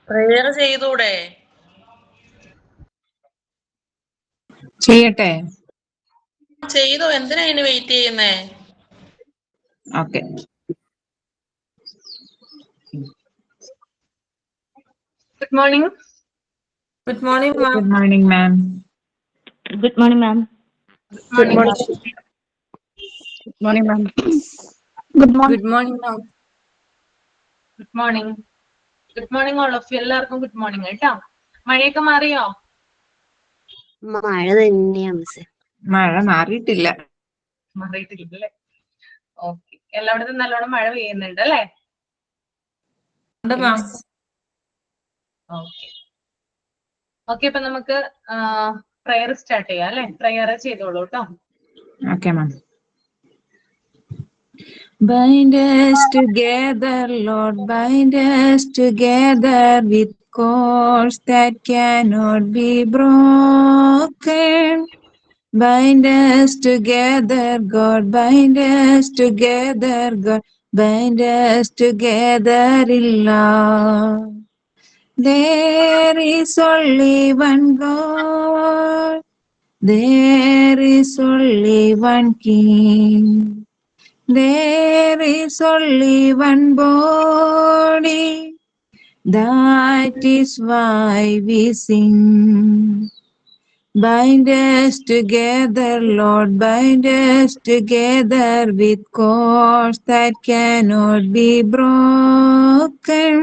Prayer ചെയ്തൂടെ? ചെയ്യട്ടെ? ചെയ്തു. എന്തിനാ ഇനി വെയിറ്റ് ചെയ്യുന്നേ? Okay. Good morning. Good morning, ma'am. Good morning, ma'am. Good morning, ma'am. Good morning. Good morning, ma'am. Good morning, ma'am. Good morning. Good morning, all of you. എല്ലാവർക്കും good morning കേട്ടോ. മഴയൊക്കെ മാറിയോ? മഴ തന്നെയാ മിസ്സേ. മഴ മാറിയിട്ടില്ല. മാറിയിട്ടില്ലേ? ഓക്കെ. എല്ലായിടത്തും നല്ലോണം മഴ പെയ്യുന്നുണ്ട് അല്ലേ? Yes. ഓക്കെ. ഓക്കെ, അപ്പൊ നമുക്ക് പ്രയർ സ്റ്റാർട്ട് ചെയ്യാം അല്ലെ? പ്രയർ ചെയ്തോളൂ കേട്ടോ. Okay, ma'am. Bind us together, Lord, bind us together with cords that cannot be broken. Bind us together, God, bind us together, God, bind us together in love. There is only one God, there is only one King. There is only one body, that is why we sing. Bind us together, Lord, bind us together with cords that cannot be broken.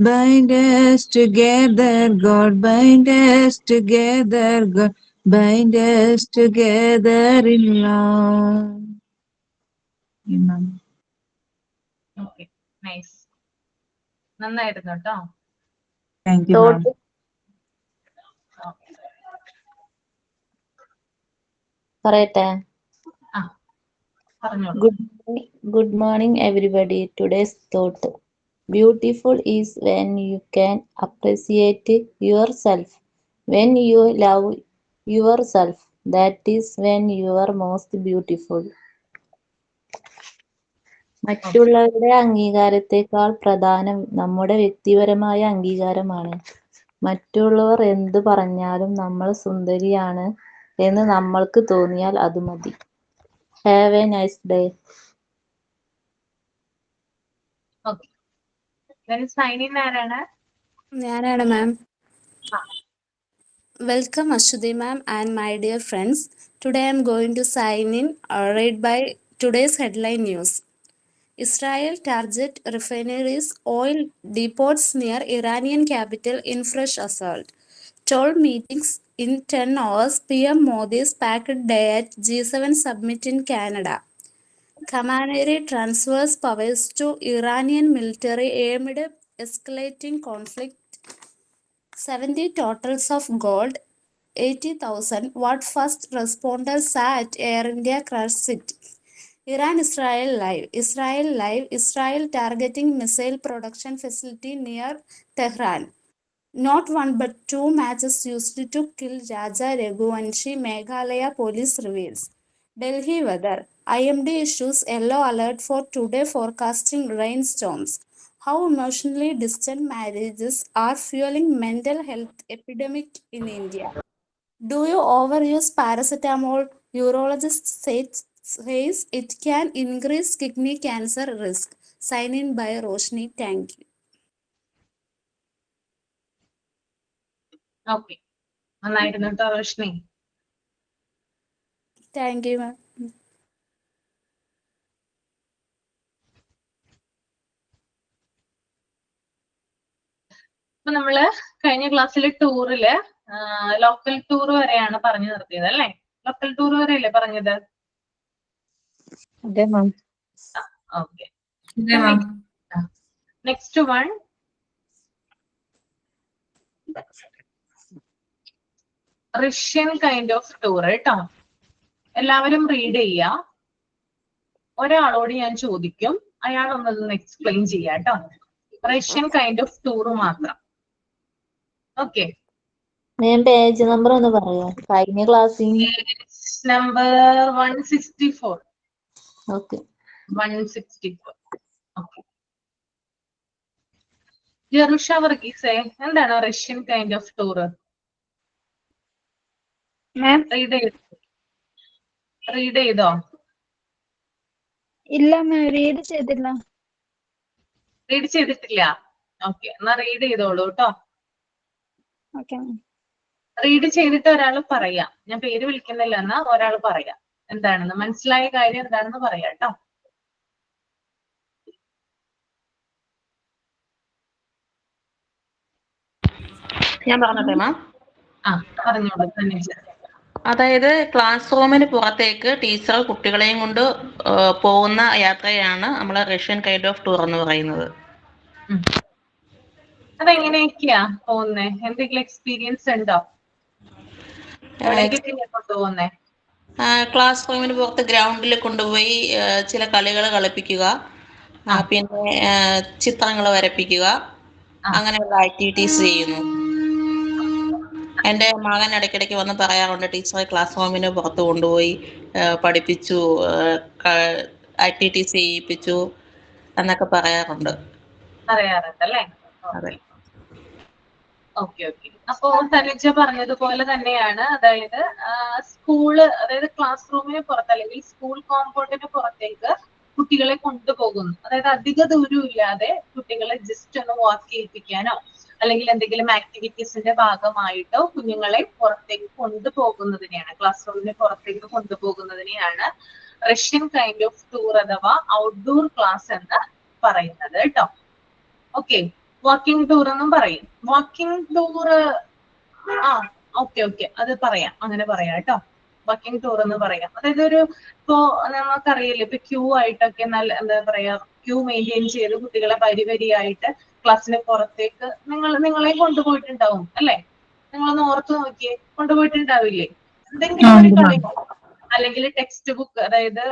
Bind us together, God, bind us together, God, bind us together in love. Amen. Okay, nice. നന്നായിരുന്നു കേട്ടോ. Thank you, ma'am. പറയട്ടെ? പറഞ്ഞോളൂ. Good morning, everybody. Today's thought. Beautiful is when you can appreciate yourself. When you love yourself, that is when you are most beautiful. മറ്റുള്ളവരുടെ അംഗീകാരത്തെക്കാൾ പ്രധാനം നമ്മുടെ വ്യക്തിപരമായ അംഗീകാരമാണ്. മറ്റുള്ളവർ എന്തു പറഞ്ഞാലും നമ്മൾ സുന്ദരിയാണ് എന്ന് നമ്മൾക്ക് തോന്നിയാൽ അത് മതി. Have a nice day. Okay. Sign in ആരാണ്? ഞാനാണ് ma'am. Welcome Ashwati ma'am and my dear friends. Today I am going to sign in read by today's headline news. Israel target refineries, oil depots near Iranian capital in fresh assault. 12 meetings in 10 hours. PM Modi's packed day at G7 summit in Canada. Khamenei transfers powers to Iranian military amid escalating conflict. 70 totals of gold, 80,000 what first responders at Air India crash site. Iran-Israel live. Israel targeting missile production facility near Tehran. Not one but two matches used to kill Raja Raghuvanshi, Meghalaya police reveals. Delhi weather. IMD issues yellow alert for today, forecasting rainstorms. How emotionally distant marriages are fueling mental health epidemic in India. Do you overuse paracetamol? Urologist says it can increase kidney cancer risk. Sign in by Roshni. Thank you. Okay, നന്നായിരുന്നു കേട്ടോ Roshni. Thank you, ma'am. ഇപ്പൊ നമ്മള് കഴിഞ്ഞ ക്ലാസ്സിലെ ടൂറില് local tour വരെയാണ് പറഞ്ഞു നിർത്തിയത് അല്ലേ? ലോക്കൽ ടൂർ വരെയല്ലേ പറഞ്ഞത്? അതെ ma'am. Okay. Next one, Russian kind of tour കേട്ടോ. എല്ലാവരും റീഡ് ചെയ്യാ. ഒരാളോട് ഞാൻ ചോദിക്കും, അയാളൊന്നതൊന്ന് എക്സ്പ്ലെയിൻ ചെയ്യാം കേട്ടോ. റഷ്യൻ കൈൻഡ് ഓഫ് ടൂർ മാത്രം. ഓക്കെ. ഞാൻ പേജ് നമ്പർ ഒന്ന് പറയാം. കഴിഞ്ഞ ക്ലാസ്സിൽ നമ്പർ 164. ഓക്കെ. 164. ഓക്കെ. ജെറുഷ വർഗീസേ, എന്താണ് Russian kind of tour? Read ചെയ്തോ? ഇല്ല മാം, റീഡ് ചെയ്തില്ല. റീഡ് ചെയ്തിട്ടില്ല? ഓക്കെ, എന്നാ റീഡ് ചെയ്തോളൂ കേട്ടോ. Okay ma'am. റീഡ് ചെയ്തിട്ട് ഒരാൾ പറയാം. ഞാൻ പേര് വിളിക്കുന്നില്ല, എന്നാ ഒരാൾ പറയാം എന്താണെന്ന്, മനസ്സിലായ കാര്യം എന്താണെന്ന് പറയാം കേട്ടോ. ഞാൻ പറഞ്ഞോട്ടെ മാം. ആ പറഞ്ഞോളൂ തന്നെ. അതായത് ക്ലാസ് റൂമിന് പുറത്തേക്ക് ടീച്ചർ കുട്ടികളെയും കൊണ്ട് പോകുന്ന യാത്രയാണ് നമ്മൾ റഷ്യൻ കൈൻഡ് ഓഫ് ടൂർ എന്ന് പറയുന്നത്. അതെങ്ങനെയൊക്കെയാ പോകുന്നേ? എന്തെങ്കിലും എക്സ്പീരിയൻസ് ഉണ്ടോ? എവിടേക്കൊക്കെയാ കൊണ്ടുപോകുന്നേ? ക്ലാസ് റൂമിന് പുറത്ത് ഗ്രൗണ്ടിൽ കൊണ്ടുപോയി ചില കളികൾ കളിപ്പിക്കുക, പിന്നെ ചിത്രങ്ങൾ വരപ്പിക്കുക, അങ്ങനെയുള്ള ആക്ടിവിറ്റീസ് ചെയ്യുന്നു. എൻ്റെ മകൻ ഇടയ്ക്കിടയ്ക്ക് വന്ന് പറയാറുണ്ട്, ടീച്ചറെ ക്ലാസ് റൂമിന് പുറത്ത് കൊണ്ടുപോയി പഠിപ്പിച്ചു, ആക്ടിവിറ്റീസ് ചെയ്യിപ്പിച്ചു എന്നൊക്കെ പറയാറുണ്ട്. അറിയാറുണ്ടല്ലേ? അതെ. Okay okay. അപ്പോ തനുജ പറഞ്ഞതുപോലെ തന്നെയാണ്, അതായത് സ്കൂള്, അതായത് ക്ലാസ് റൂമിന് പുറത്ത് അല്ലെങ്കിൽ സ്കൂൾ കോമ്പൗണ്ടിന് പുറത്തേക്ക് കുട്ടികളെ കൊണ്ടുപോകുന്നു. അതായത് അധിക ദൂരം ഇല്ലാതെ കുട്ടികളെ ജസ്റ്റ് ഒന്ന് വാക്ക് ചെയ്യിപ്പിക്കാനോ അല്ലെങ്കിൽ എന്തെങ്കിലും ആക്ടിവിറ്റീസിന്റെ ഭാഗമായിട്ടോ കുഞ്ഞുങ്ങളെ പുറത്തേക്ക് കൊണ്ടുപോകുന്നതിനെയാണ്, ക്ലാസ് റൂമിന് പുറത്തേക്ക് കൊണ്ടുപോകുന്നതിനെയാണ് റഷ്യൻ കൈൻഡ് ഓഫ് ടൂർ അഥവാ ഔട്ട്ഡോർ ക്ലാസ് എന്ന് പറയുന്നത് കേട്ടോ. ഓക്കെ, വാക്കിംഗ് ടൂർ എന്നും പറയും. വാക്കിംഗ് ടൂർ ഓക്കെ ഓക്കെ, അത് പറയാം, അങ്ങനെ പറയാം കേട്ടോ. വാക്കിംഗ് ടൂർ എന്ന് പറയാം. അതായത് ഒരു ഇപ്പോ നമുക്കറിയില്ല, ഇപ്പൊ ക്യൂ ആയിട്ടൊക്കെ നല്ല എന്താ പറയാ, ക്യൂ മെയിൻറ്റെയിൻ ചെയ്ത് കുട്ടികളെ വരിയായിട്ട് ക്ലാസ്സിന് പുറത്തേക്ക് നിങ്ങളെ കൊണ്ടുപോയിട്ടുണ്ടാവും അല്ലെ? നിങ്ങളൊന്ന് ഓർത്ത് നോക്കിയേ, കൊണ്ടുപോയിട്ടുണ്ടാവില്ലേ? എന്തെങ്കിലും ഒരു കളി അല്ലെങ്കിൽ ടെക്സ്റ്റ് ബുക്ക്, അതായത്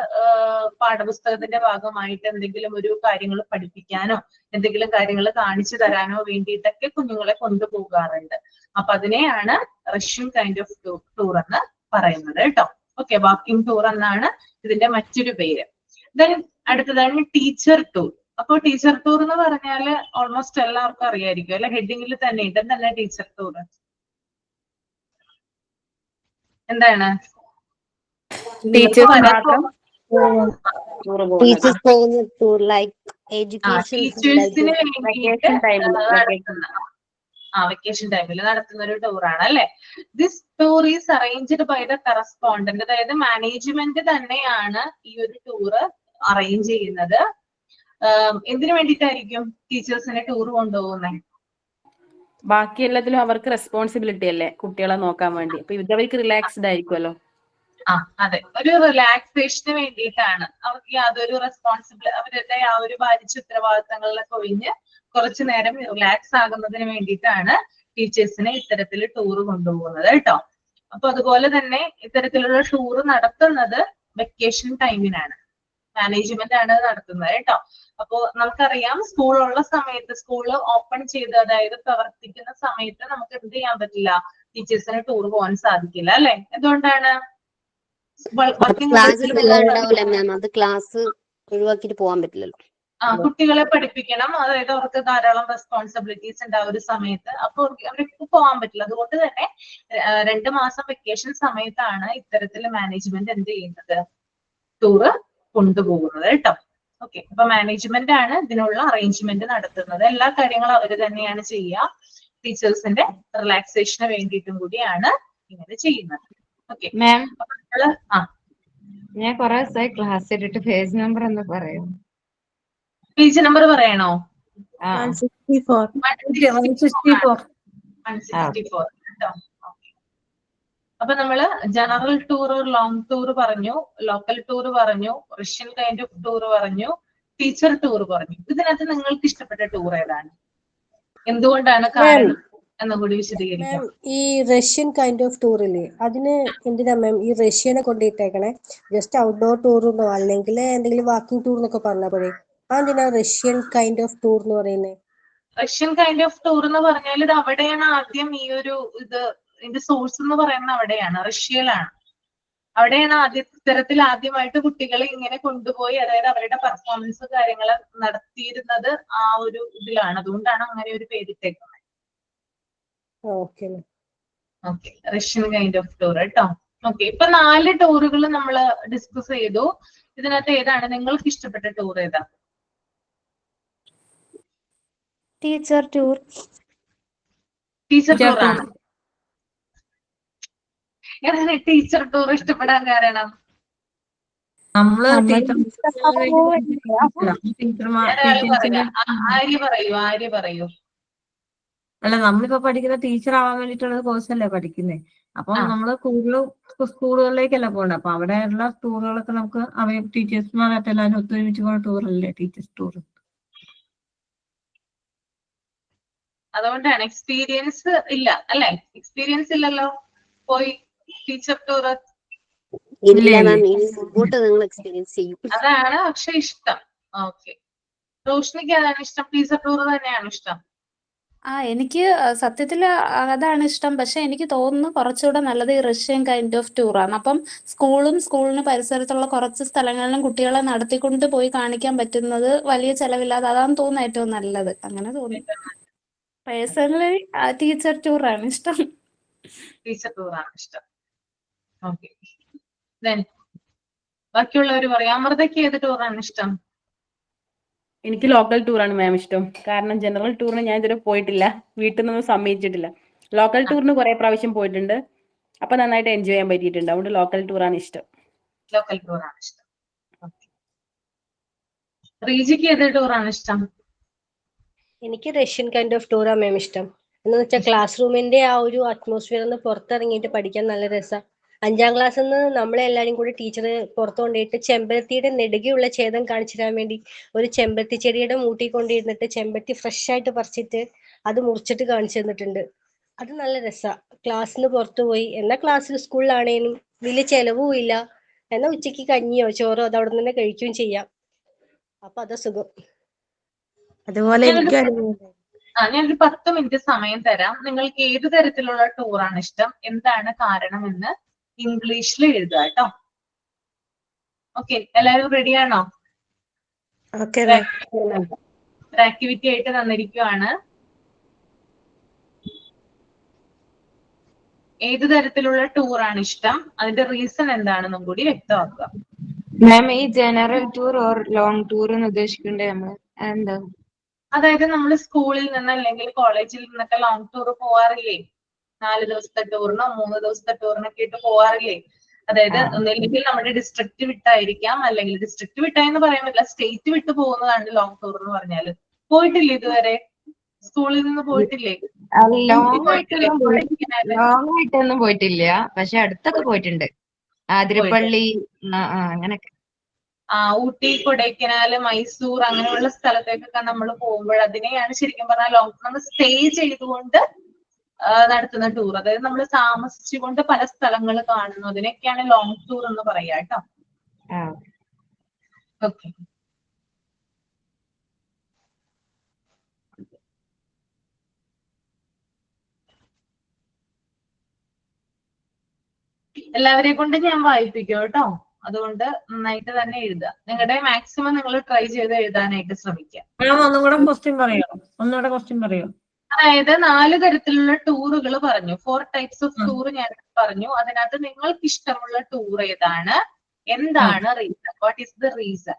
പാഠപുസ്തകത്തിന്റെ ഭാഗമായിട്ട് എന്തെങ്കിലും ഒരു കാര്യങ്ങൾ പഠിപ്പിക്കാനോ എന്തെങ്കിലും കാര്യങ്ങൾ കാണിച്ചു തരാനോ വേണ്ടിയിട്ടൊക്കെ കുഞ്ഞുങ്ങളെ കൊണ്ടുപോകാറുണ്ട്. അപ്പൊ അതിനെയാണ് റഷ്യൻ കൈൻഡ് ഓഫ് ടൂർ എന്ന് പറയുന്നത് കേട്ടോ. ഓക്കെ, വാക്കിംഗ് ടൂർ എന്നാണ് ഇതിന്റെ മറ്റൊരു പേര്. ദെൻ അടുത്തതാണ് ടീച്ചർ ടൂർ. അപ്പൊ ടീച്ചർ ടൂർ എന്ന് പറഞ്ഞാല് ഓൾമോസ്റ്റ് എല്ലാവർക്കും അറിയായിരിക്കും അല്ലെ? ഹെഡിങ്ങിൽ തന്നെ ഉണ്ട്. എന്താണ് ടീച്ചർ ടൂർ? എന്താണ്? ടീച്ചേഴ്സ് പോകുന്ന ടൂർ, ലൈക്ക് ടീച്ചേഴ്സിന് വേണ്ടിയിട്ട് വെക്കേഷൻ ടൈമിൽ നടത്തുന്ന ഒരു ടൂറാണ് അല്ലെ? This tour is arranged by the correspondent. അതായത് മാനേജ്മെന്റ് തന്നെയാണ് ഈ ഒരു ടൂറ് അറേഞ്ച് ചെയ്യുന്നത്. എന്തിനു വേണ്ടിയിട്ടായിരിക്കും ടീച്ചേഴ്സിനെ ടൂർ കൊണ്ടുപോകുന്നത്? ബാക്കി എല്ലാത്തിലും അവർക്ക് റെസ്പോൺസിബിലിറ്റി അല്ലേ, കുട്ടികളെ നോക്കാൻ വേണ്ടി. അപ്പൊ ഇവർക്ക് റിലാക്സ്ഡ് ആയിരിക്കുമല്ലോ. അതെ, ഒരു റിലാക്സേഷന് വേണ്ടിയിട്ടാണ്. അവർക്ക് യാതൊരു അവരുടെ ആ ഒരു ഭാരിച്ച ഉത്തരവാദിത്തങ്ങളിലൊക്കെ ഒഴിഞ്ഞ് കുറച്ചു നേരം റിലാക്സ് ആകുന്നതിന് വേണ്ടിയിട്ടാണ് ടീച്ചേഴ്സിനെ ഇത്തരത്തിൽ ടൂർ കൊണ്ടുപോകുന്നത് കേട്ടോ. അപ്പൊ അതുപോലെ തന്നെ ഇത്തരത്തിലുള്ള ടൂർ നടത്തുന്നത് വെക്കേഷൻ ടൈമിനാണ്. മാനേജ്മെന്റ് ആണ് നടത്തുന്നത് കേട്ടോ. അപ്പോ നമുക്കറിയാം, സ്കൂളുള്ള സമയത്ത്, സ്കൂള് ഓപ്പൺ ചെയ്ത് അതായത് പ്രവർത്തിക്കുന്ന സമയത്ത് നമുക്ക് എന്ത് ചെയ്യാൻ പറ്റില്ല, ടീച്ചേഴ്സിന് ടൂർ പോകാൻ സാധിക്കില്ല അല്ലെ? എന്തുകൊണ്ടാണ്? ക്ലാസ് ഒഴിവാക്കിട്ട് പോകാൻ പറ്റില്ലല്ലോ. കുട്ടികളെ പഠിപ്പിക്കണം, അതായത് അവർക്ക് ധാരാളം റെസ്പോൺസിബിലിറ്റീസ് ഉണ്ട് ആ ഒരു സമയത്ത്. അപ്പൊ അവർക്ക് പോകാൻ പറ്റില്ല. അതുകൊണ്ട് തന്നെ 2 മാസം വെക്കേഷൻ സമയത്താണ് ഇത്തരത്തിൽ മാനേജ്മെന്റ് എന്ത് ചെയ്യുന്നത്, ടൂറ് കൊണ്ടുപോകുന്നത് കേട്ടോ. ഓക്കെ, അപ്പൊ മാനേജ്മെന്റ് ആണ് ഇതിനുള്ള അറേഞ്ച്മെന്റ് നടത്തുന്നത്. എല്ലാ കാര്യങ്ങളും അവര് തന്നെയാണ് ചെയ്യുക. ടീച്ചേഴ്സിന്റെ റിലാക്സേഷന് വേണ്ടിയിട്ടും കൂടിയാണ് ഇങ്ങനെ ചെയ്യുന്നത്. ഓക്കെ മാം, ഞാൻ കുറെ ദിവസമായി ക്ലാസ് ഇട്ടിട്ട് പേജ് നമ്പർ ഒന്ന് പറയും. പേജ് നമ്പർ പറയണോ? 164. 164. അപ്പൊ നമ്മള് ജനറൽ ടൂർ, ലോങ് ടൂർ പറഞ്ഞു, ലോക്കൽ ടൂർ പറഞ്ഞു, റഷ്യൻ കൈൻഡ് ഓഫ് ടൂർ പറഞ്ഞു, ടീച്ചർ ടൂർ പറഞ്ഞു. ഇതിനകത്ത് നിങ്ങൾക്ക് ഇഷ്ടപ്പെട്ട ടൂർ ഏതാണ്? എന്തുകൊണ്ടാണ് കാരണം എന്നുകൂടി വിശദീകരിക്കാം. ഈ റഷ്യൻ കൈൻഡ് ഓഫ് ടൂറില്ലേ, അതിന് എന്തിനാ മാം ഈ റഷ്യനെ കൊണ്ടിട്ടേക്കണേ? ജസ്റ്റ് ഔട്ട്ഡോർ ടൂറിനോ അല്ലെങ്കിൽ എന്തെങ്കിലും വാക്കിംഗ് ടൂർ എന്നൊക്കെ പറഞ്ഞ പോലെ, അതെന്തിനാ റഷ്യൻ കൈൻഡ് ഓഫ് ടൂർ എന്ന് പറയുന്നത്? റഷ്യൻ കൈൻഡ് ഓഫ് ടൂർ എന്ന് പറഞ്ഞാൽ ഇത് അവിടെയാണ് ആദ്യം ഈ ഒരു ഇതിന്റെ സോഴ്സ് എന്ന് പറയുന്നത് അവിടെയാണ്, റഷ്യയിലാണ്. അവിടെയാണ് ഇത്തരത്തിൽ ആദ്യമായിട്ട് കുട്ടികളെ ഇങ്ങനെ കൊണ്ടുപോയി, അതായത് അവരുടെ പെർഫോമൻസ് കാര്യങ്ങൾ നടത്തിയിരുന്നത് ആ ഒരു ഇതിലാണ്. അതുകൊണ്ടാണ് അങ്ങനെ ഒരു പേരിട്ടേക്കുന്നത്. Okay. Okay, Russian kind of tour കേട്ടോ. ഓക്കെ, ഇപ്പൊ 4 ടൂറുകൾ നമ്മൾ ഡിസ്കസ് ചെയ്തു. ഇതിനകത്ത് ഏതാണ് നിങ്ങൾക്ക് ഇഷ്ടപ്പെട്ട ടൂർ? ഏതാ? Teacher tour. ടീച്ചർ ടൂർ ആണ്. ഏതാണ് ടീച്ചർ ടൂർ ഇഷ്ടപ്പെടാൻ കാരണം? ആര്യ പറയൂ. അല്ല, നമ്മളിപ്പോ പഠിക്കുന്ന ടീച്ചർ ആവാൻ വേണ്ടിയിട്ടുള്ള കോഴ്സല്ലേ പഠിക്കുന്നേ. അപ്പം നമ്മള് കൂടുതലും സ്കൂളുകളിലേക്കല്ല പോകണ്ടേ. അപ്പൊ അവിടെയുള്ള ടൂറുകളൊക്കെ നമുക്ക് ടീച്ചേഴ്സ്മാരായിട്ട് എല്ലാവരും ഒത്തൊരുമിച്ച് പോകുന്ന ടൂറല്ലേ ടീച്ചേഴ്സ് ടൂർ. അതുകൊണ്ടാണ്. എക്സ്പീരിയൻസ് ഇല്ല അല്ലെ? എക്സ്പീരിയൻസ് ഇല്ലല്ലോ പോയി ടീച്ചർ ടൂർ. അതാണ് പക്ഷെ ഇഷ്ടം. ഓക്കെ, റോഷ്നിക്ക് അതാണ് ഇഷ്ടം, ടീച്ചർ ടൂർ തന്നെയാണ് ഇഷ്ടം. എനിക്ക് സത്യത്തില് അതാണ് ഇഷ്ടം. പക്ഷെ എനിക്ക് തോന്നുന്നു കുറച്ചുകൂടെ നല്ലത് ഈ റഷ്യൻ കൈൻഡ് ഓഫ് ടൂറാണ്. അപ്പം സ്കൂളിന് പരിസരത്തുള്ള കുറച്ച് സ്ഥലങ്ങളിലും കുട്ടികളെ നടത്തിക്കൊണ്ട് പോയി കാണിക്കാൻ പറ്റുന്നത് വലിയ ചെലവില്ലാതെ, അതാണ് തോന്നുന്നു ഏറ്റവും നല്ലത്. അങ്ങനെ തോന്നുന്നു. പേഴ്സണലി ടീച്ചർ ടൂറാണ് ഇഷ്ടം. ടീച്ചർ ടൂറാണ് ഇഷ്ടം. ഓക്കെ, ബാക്കിയുള്ളവർ പറയാം. അമൃതയ്ക്ക് ഏത് ടൂറാണ് ഇഷ്ടം? എനിക്ക് ലോക്കൽ ടൂറാണ് മാം ഇഷ്ടം. കാരണം ജനറൽ ടൂറിന് ഞാൻ ഇതുവരെ പോയിട്ടില്ല, വീട്ടിൽ നിന്നൊന്നും സമ്മതിച്ചിട്ടില്ല. ലോക്കൽ ടൂറിന് കുറെ പ്രാവശ്യം പോയിട്ടുണ്ട്, അപ്പൊ നന്നായിട്ട് എൻജോയ് ചെയ്യാൻ പറ്റിയിട്ടുണ്ട്. അതുകൊണ്ട് ലോക്കൽ ടൂറാണ് ഇഷ്ടം. ലോക്കൽ ടൂറാണ് ഇഷ്ടം. റീജിക്ക് ഏത് ടൂറാണ് ഇഷ്ടം? എനിക്ക് റഷ്യൻ കൈൻഡ് ഓഫ് ടൂറാ മാം ഇഷ്ടം. എന്ന് വെച്ചാൽ ക്ലാസ് റൂമിന്റെ ആ ഒരു അറ്റ്മോസ്ഫിയർ ഒന്ന് പുറത്തിറങ്ങിയിട്ട് പഠിക്കാൻ നല്ല രസമാണ്. 5ാം ക്ലാസ്സിൽ നിന്ന് നമ്മളെ എല്ലാരും കൂടി ടീച്ചർ പുറത്തു കൊണ്ടുപോയിട്ട് ചെമ്പരത്തിയുടെ നെടുകെയുള്ള ഛേദം കാണിച്ചു തരാൻ വേണ്ടി ഒരു ചെമ്പരത്തി ചെടിയുടെ മൂട്ടി കൊണ്ടിരുന്നിട്ട് ചെമ്പരത്തി ഫ്രഷ് ആയിട്ട് പറിച്ചിട്ട് അത് മുറിച്ചിട്ട് കാണിച്ചു തന്നിട്ടുണ്ട്. അത് നല്ല രസമാണ്. ക്ലാസ്സിന് പുറത്തു പോയി, എന്നാൽ ക്ലാസ്സിൽ സ്കൂളിലാണേലും വലിയ ചെലവും ഇല്ല, എന്നാൽ ഉച്ചയ്ക്ക് കഞ്ഞിയോ ചോറോ അത് അവിടെ തന്നെ കഴിക്കുകയും ചെയ്യാം. അപ്പൊ അതാ സുഖം. അതുപോലെ ഞാനൊരു 10 മിനിറ്റ് സമയം തരാം. നിങ്ങൾക്ക് ഏത് തരത്തിലുള്ള ടൂറാണ് ഇഷ്ടം, എന്താണ് കാരണം എന്ന് ഇംഗ്ലീഷിൽ എഴുതുക കേട്ടോ. ഓക്കെ, എല്ലാവരും റെഡിയാണോ? ഒരു ആക്ടിവിറ്റി ആയിട്ട് തന്നിരിക്കുവാണ്. ഏത് തരത്തിലുള്ള ടൂറാണ് ഇഷ്ടം, അതിന്റെ റീസൺ എന്താണെന്നും കൂടി വ്യക്തമാക്കുക. മാം, ഈ general tour or long tour എന്ന് ഉദ്ദേശിക്കണ്ടേ നമ്മള്? എന്താ? അതായത് നമ്മൾ സ്കൂളിൽ നിന്ന് അല്ലെങ്കിൽ കോളേജിൽ നിന്നൊക്കെ ലോങ് ടൂർ പോവാറില്ലേ? 4 ദിവസത്തെ ടൂറിനോ 3 ദിവസത്തെ ടൂറിനൊക്കെ ആയിട്ട് പോവാറില്ലേ? അതായത് ഒന്നില്ലെങ്കിൽ നമ്മുടെ ഡിസ്ട്രിക്ട് വിട്ടായിരിക്കാം, അല്ലെങ്കിൽ ഡിസ്ട്രിക്ട് വിട്ടായെന്ന് പറയാൻ പറ്റില്ല, സ്റ്റേറ്റ് വിട്ട് പോകുന്നതാണ് ലോങ് ടൂർ എന്ന് പറഞ്ഞാല്. പോയിട്ടില്ലേ ഇതുവരെ? സ്കൂളിൽ നിന്ന് പോയിട്ടില്ലേ? ലോങ് ആയിട്ടൊന്നും പോയിട്ടില്ല, പക്ഷെ അടുത്തൊക്കെ പോയിട്ടുണ്ട്. ആതിരപ്പള്ളി അങ്ങനൊക്കെ. ഊട്ടി, കൊടൈക്കനാല്, മൈസൂർ അങ്ങനെയുള്ള സ്ഥലത്തേക്കൊക്കെ നമ്മൾ പോകുമ്പോൾ അതിനെയാണ് ശരിക്കും പറഞ്ഞാൽ ലോങ്. നമ്മൾ സ്റ്റേ ചെയ്തുകൊണ്ട് നടത്തുന്ന ടൂർ, അതായത് നമ്മൾ താമസിച്ചുകൊണ്ട് പല സ്ഥലങ്ങൾ കാണുന്നു, അതിനൊക്കെയാണ് ലോങ് ടൂർ എന്ന് പറയാ കേട്ടോ. ഓക്കെ, എല്ലാവരെയും കൊണ്ട് ഞാൻ വായിപ്പിക്കും കേട്ടോ. അതുകൊണ്ട് നന്നായിട്ട് തന്നെ എഴുതുക. നിങ്ങളുടെ മാക്സിമം നിങ്ങൾ ട്രൈ ചെയ്ത് എഴുതാനായിട്ട് ശ്രമിക്കുക. ഒന്നുകൂടെ ക്വസ്റ്റ്യൻ പറയോ? അതായത് 4 തരത്തിലുള്ള ടൂറുകൾ പറഞ്ഞു, 4 ടൈപ്സ് ഓഫ് ടൂർ ഞാൻ പറഞ്ഞു. അതിനകത്ത് നിങ്ങൾക്ക് ഇഷ്ടമുള്ള ടൂർ ഏതാണ്, എന്താണ് reason, what is the reason?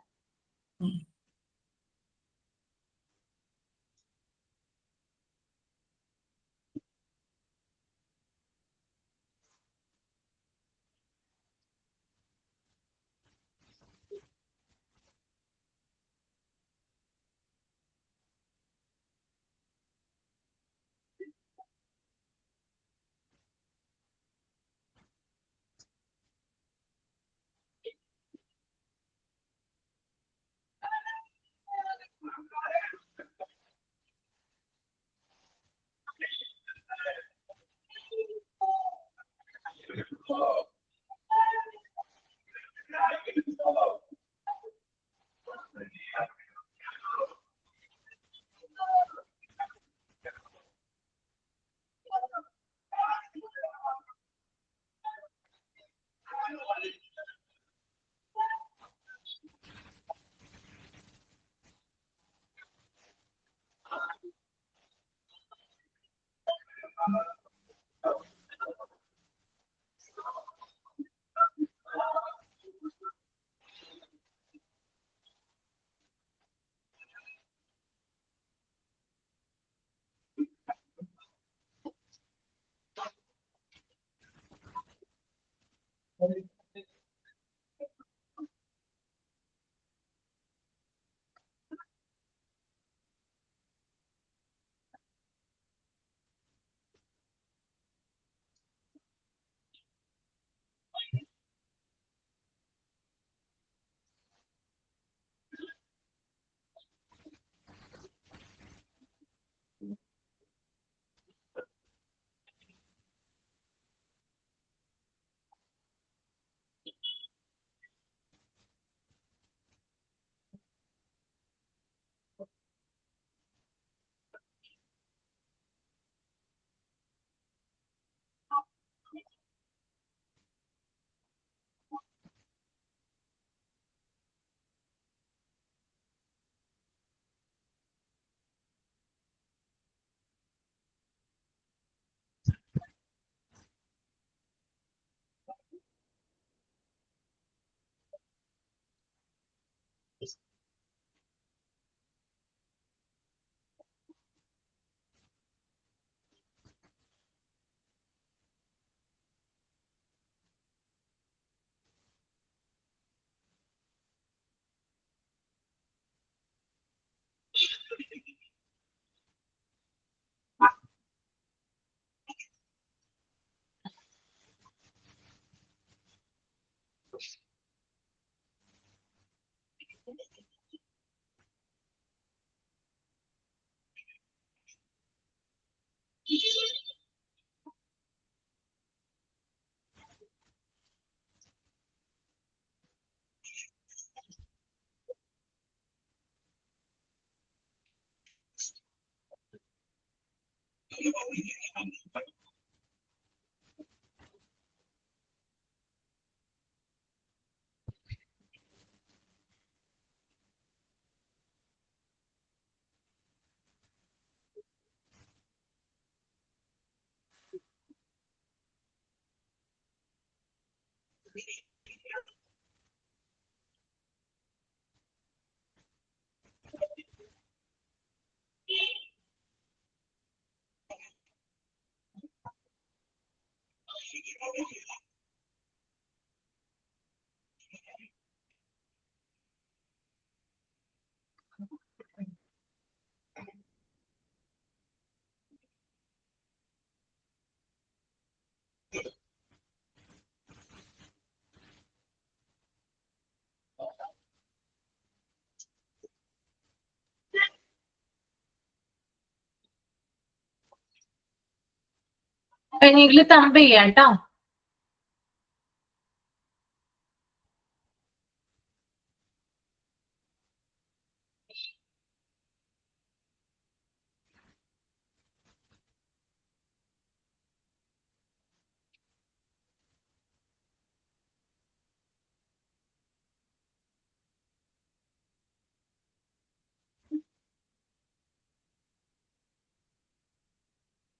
കഴിഞ്ഞെങ്കിൽ തമ്പ് ചെയ്യാം കേട്ടോ.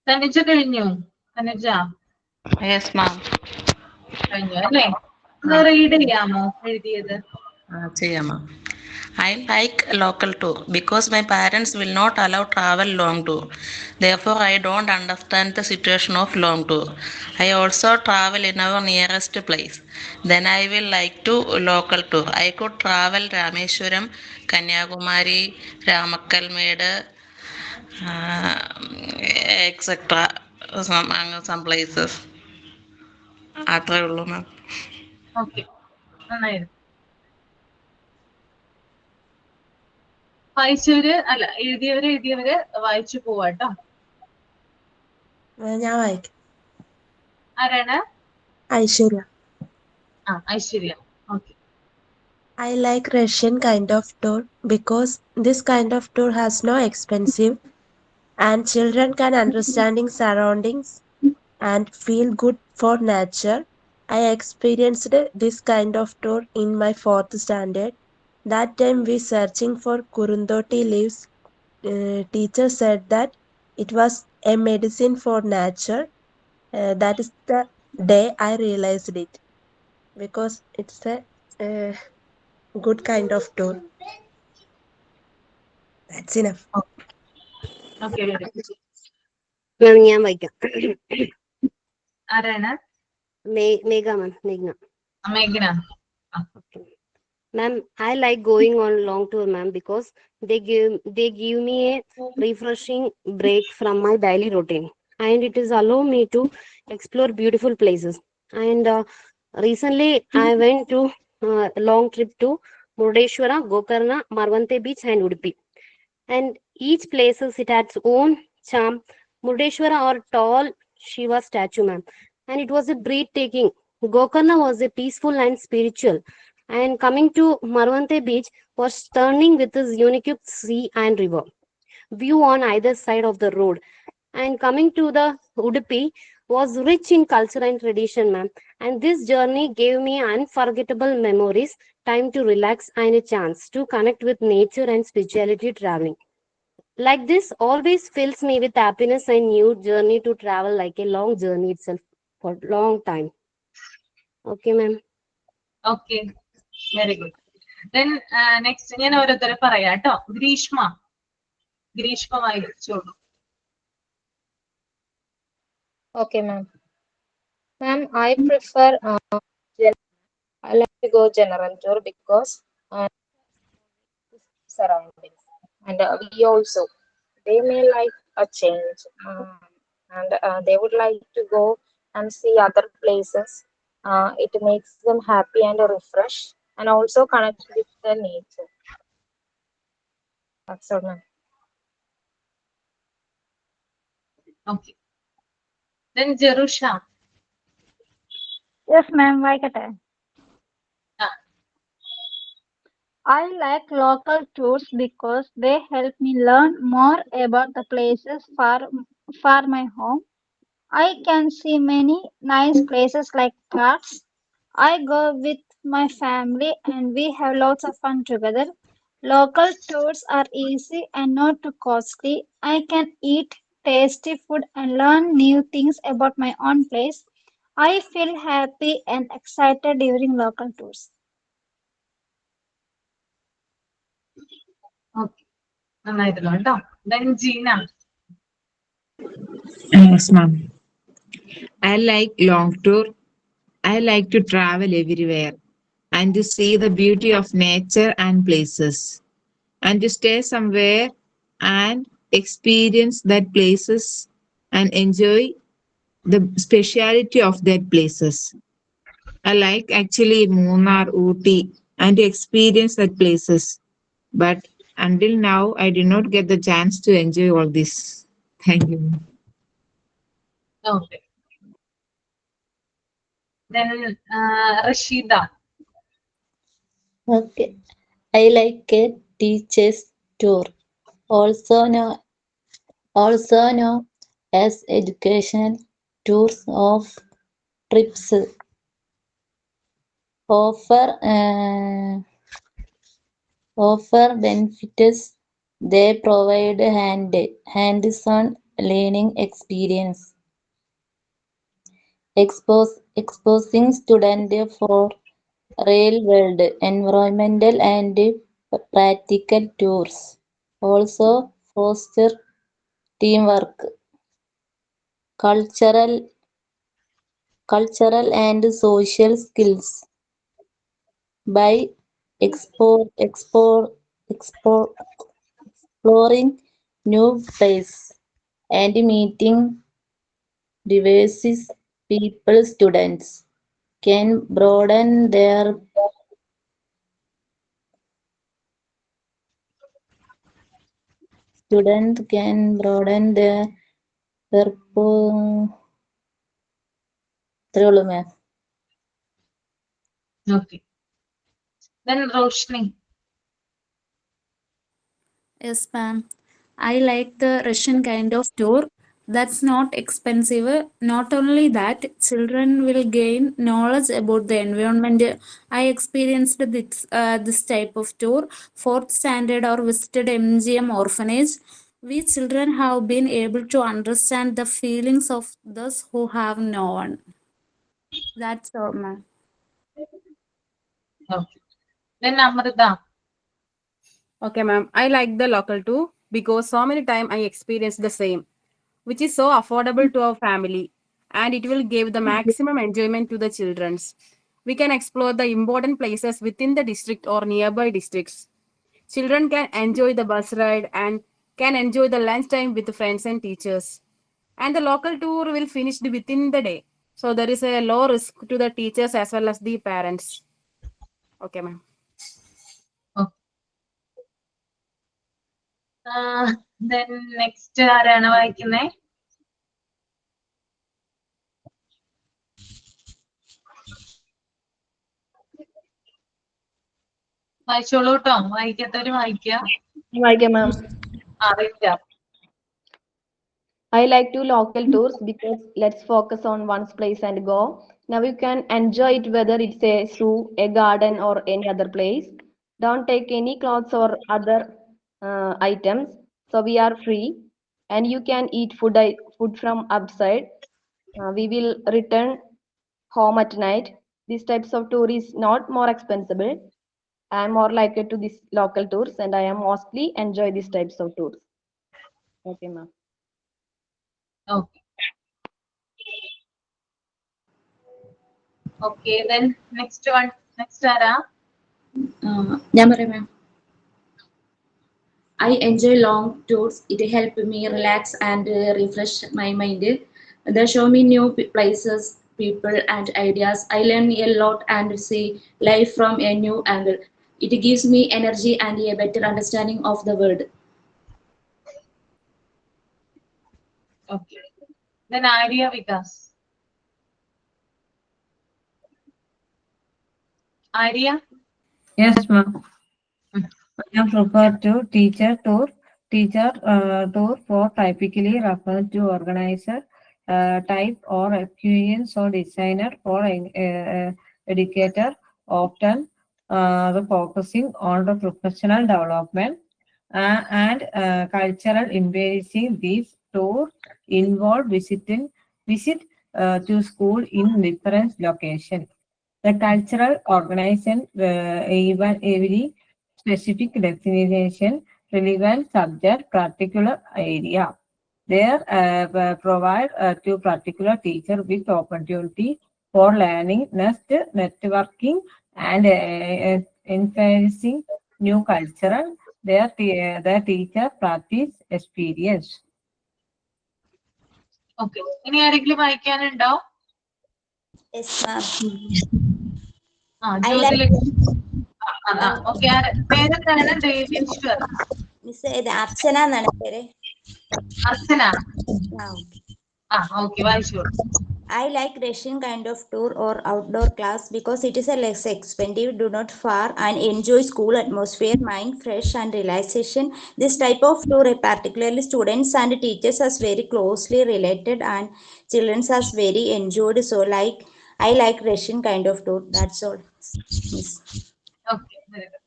തനുജ കഴിഞ്ഞു? Tanuja yes ma'am. കഴിഞ്ഞു അല്ലേ? ഒന്ന് റീഡ് ചെയ്യാമോ എഴുതിയത്? ചെയ്യാം മാം. I like local tour because my parents will not allow travel long tour. Therefore, I don't understand the situation of long tour. I also travel in our nearest place. Then I will like to local tour. I could travel Rameshwaram, Kanyakumari, Ramakkalmede, etc. Some places. അത്രേ ഉള്ളൂ മാം. Okay, നന്നായിരുന്നു. വായിച്ചവര് അല്ല എഴുതിയവര് വായിച്ചു പോവാട്ടോ. ഞാൻ വായിക്കാം. ആരാണ്? Aishwarya. Aishwarya. Okay. I like Russian kind of tour because this kind of tour has no expensive and children can understanding surroundings and feel good for nature. I experienced this kind of tour in my 4th standard. That time we searching for Kurundoti leaves. Teacher said that it was a medicine for nature. That is the day I realized it because it's a good kind of tour. That's enough. Okay. ഞാൻ വായിക്കാം. ആരാണ്? മേഘ മാം. മേഘ്ന. Meghna. Okay. Ma'am, I like going on long tour, ma'am, because they give me a refreshing break from my daily routine, and it is allow me to explore beautiful places. And recently, I went to a long trip to Murdeshwara, Gokarna, Marvante Beach, and Udupi. And each places it had its own charm. Murdeshwara or tall Shiva statue, ma'am, and it was a breathtaking. Gokarna was a peaceful and spiritual, and coming to Marvante Beach was stunning with its unique sea and river view on either side of the road. And coming to the Udupi was rich in culture and tradition, ma'am. And this journey gave me unforgettable memories, time to relax, and a chance to connect with nature and spirituality traveling. Like this always fills me with happiness and new journey to travel like a long journey itself for long time. Okay, ma'am. Okay, very good. Then next ഞാൻ ഓരോരുത്തരെ പറയാം കേട്ടോ. ഗ്രീഷ്മ വായിച്ചോളൂ. Okay, ma'am. Ma'am, I prefer I like to go general tour because surroundings, and we also they may like a change, and they would like to go and see other places. It makes them happy and refresh, and also connect with the nature. That's all, ma'am. Okay. Then Jerusha. Yes, ma'am. Vaikate. Ah. I like local tours because they help me learn more about the places far my home. I can see many nice places like parks. I go with my family and we have lots of fun together. Local tours are easy and not too costly. I can eat tasty food and learn new things about my own place. I feel happy and excited during local tours. Okay. നന്നായിരുന്നു കേട്ടോ. Then Gina. Yes, ma'am. I like long tour. I like to travel everywhere and to see the beauty of nature and places and to stay somewhere and experience that places and enjoy the speciality of that places. I like actually Munnar, Ooty and to experience that places. But until now, I did not get the chance to enjoy all this. Thank you. Okay. Then Rashida. Okay. I like a teacher's tour, also known as educational tours of trips. Offer benefits. They provide hands-on learning experience, exposing students for real-world environmental and practical tours. Also foster teamwork, cultural and social skills by exploring new places and meeting diverse people. Students can broaden their ഇത്രേ ഉള്ളൂ മാം. Okay. Then Roshni. Yes, ma'am. I like the Russian kind of tour that's not expensive. Not only that, children will gain knowledge about the environment. I experienced this type of tour, 4th standard, or visited MGM orphanage. We children have been able to understand the feelings of those who have no one. That's all, ma'am. Okay. Then Amrita. Okay, ma'am. I like the local too because so many time I experienced the same, which is so affordable to our family, and it will give the maximum enjoyment to the childrens. We can explore the important places within the district or nearby districts. Children can enjoy the bus ride and can enjoy the lunchtime with friends and teachers. And the local tour will finish within the day. So there is a low risk to the teachers as well as the parents. Okay, ma'am. Then next ആരാണ് വായിക്കുന്നേ? വായിച്ചോളൂ കേട്ടോ, വായിക്കാത്തവര് വായിക്കുക. വായിക്കാം മാം. അറിയില്ല. I like to local tours because let's focus on one's place and go. Now you can enjoy it whether it's a zoo, a garden, or any other place. Don't take any clothes or other items, so we are free, and you can eat food from outside. We will return home at night. These types of tour is not more expensive. I am more likely to these local tours, and I am mostly enjoy these types of tours. Okay, ma'am. Okay. Okay, then next one. Next ആരാ? ഞാൻ പറയാം മാം. I enjoy long tours. It helps me relax and refresh my mind. They show me new places, people, and ideas. I learn a lot and see life from a new angle. It gives me energy and a better understanding of the world. Okay. Then Arya Vikas. Arya? Yes, ma'am. I prefer to teacher tour. Teacher tour for typically refer to organizer, type or experience or designer or educator, often the focusing on the professional development and cultural embracing. These tours involve visit to school in different locations. The cultural organization even every specific destination, relevant subject, particular area. They provide to particular teacher with opportunity for learning, networking, and encouraging new cultural. Their teacher practice experience. Okay. ഇനി ആരെങ്കിലും വായിക്കാനുണ്ടോ? Yes, ma'am. Okay. പേരെന്താണ്? ദേവീശ്വർ. Miss ഇത് അർച്ചന എന്നാണ് പേര്. അർച്ചന. Okay, വായിച്ചോളൂ. I like Russian kind of tour or outdoor class because it is a less expensive, do not far, and enjoy school atmosphere, mind fresh and relaxation. This type of tour, particularly students and teachers, are very closely related, and children are very enjoyed. So, I like Russian kind of tour. That's all. Yes. Okay, very good.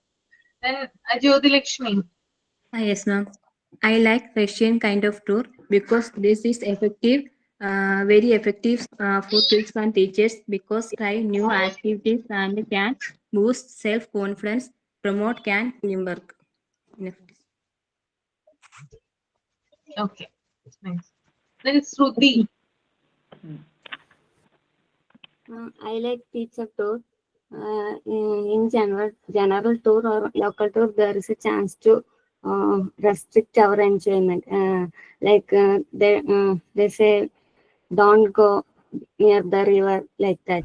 Then Jyoti Lakshmi. Yes, ma'am. I like Russian kind of tour because this is effective. Very effective for kids and teachers because try new activities and can boost self-confidence, promote teamwork. Okay, nice. Then Shruti. I like teacher tour. In general tour or local tour, there is a chance to restrict our enjoyment. They say, don't go near the river like that.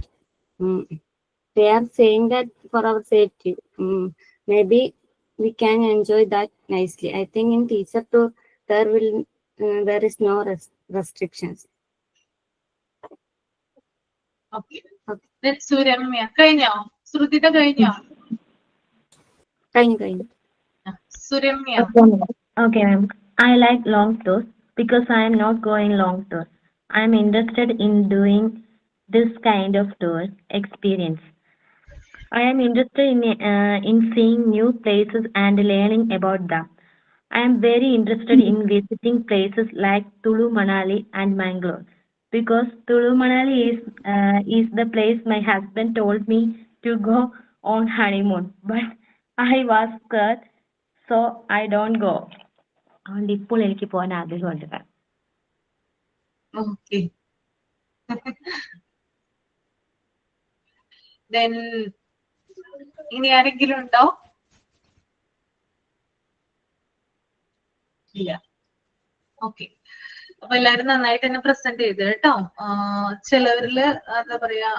They are saying that for our safety. Maybe we can enjoy that nicely. I think in teacher tour there is no restrictions. Okay. Then Suramya. കഴിഞ്ഞോ? ശ്രുതിത കഴിഞ്ഞോ? കഴിഞ്ഞു. Suramya. Okay, ma'am. I like long tours because I am not going long tours. I am interested in doing this kind of tour experience. I am interested in seeing new places and learning about them. I am very interested in visiting places like Tulu, Manali, and Mangalore because Tulu, Manali is the place my husband told me to go on honeymoon, but I was scared, so I don't go. അതുകൊണ്ട് ഇപ്പോൾ എനിക്ക് പോകാൻ ആഗ്രഹമുണ്ട്. Okay. Then ഇനി ആരെങ്കിലും ഉണ്ടോ? ഇല്ല. Okay, അപ്പൊ എല്ലാരും നന്നായിട്ട് തന്നെ പ്രസന്റ് ചെയ്ത് കേട്ടോ. ചിലവരില് എന്താ പറയാ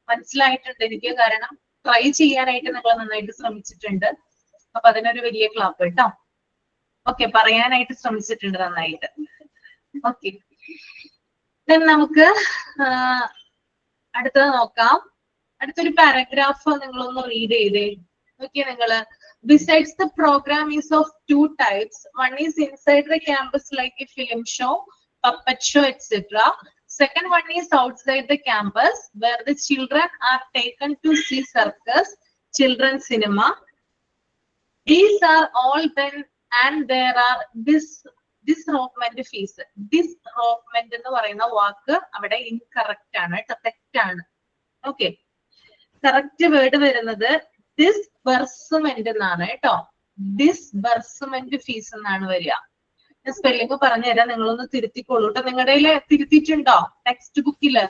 മനസ്സിലായിട്ടുണ്ട് എനിക്ക്, കാരണം ട്രൈ ചെയ്യാനായിട്ട് നിങ്ങൾ നന്നായിട്ട് ശ്രമിച്ചിട്ടുണ്ട്. അപ്പൊ അതിനൊരു വലിയ ക്ലാപ്പ് കേട്ടോ. ഓക്കെ, പറയാനായിട്ട് ശ്രമിച്ചിട്ടുണ്ട് നന്നായിട്ട്. ഓക്കെ, നമുക്ക് അടുത്തത് നോക്കാം. അടുത്തൊരു പാരഗ്രാഫ് നിങ്ങളൊന്ന് റീഡ് ചെയ്തേ. ഓക്കെ, നിങ്ങള് besides the program is of two types. One is inside the campus like a film show, puppet show, etc. Second one is outside the campus where the children are taken to see circus, children's cinema. These are all then, and there are disrobement fees. Disrobement എന്ന് പറയുന്ന വാക്ക് അവിടെ incorrect ആണ്, തെറ്റാണ്. Okay, correct word വരുന്നത് ഡിസ്ബർസ്മെന്റ് എന്നാണ് കേട്ടോ. ഡിസ്ബർസ്മെന്റ് fees എന്നാണ് വരിക. സ്പെല്ലിംഗ് പറഞ്ഞുതരാം, നിങ്ങളൊന്ന് തിരുത്തിക്കോളൂ കേട്ടോ. നിങ്ങളുടെ തിരുത്തിയിട്ടുണ്ടോ ടെക്സ്റ്റ് ബുക്കില്?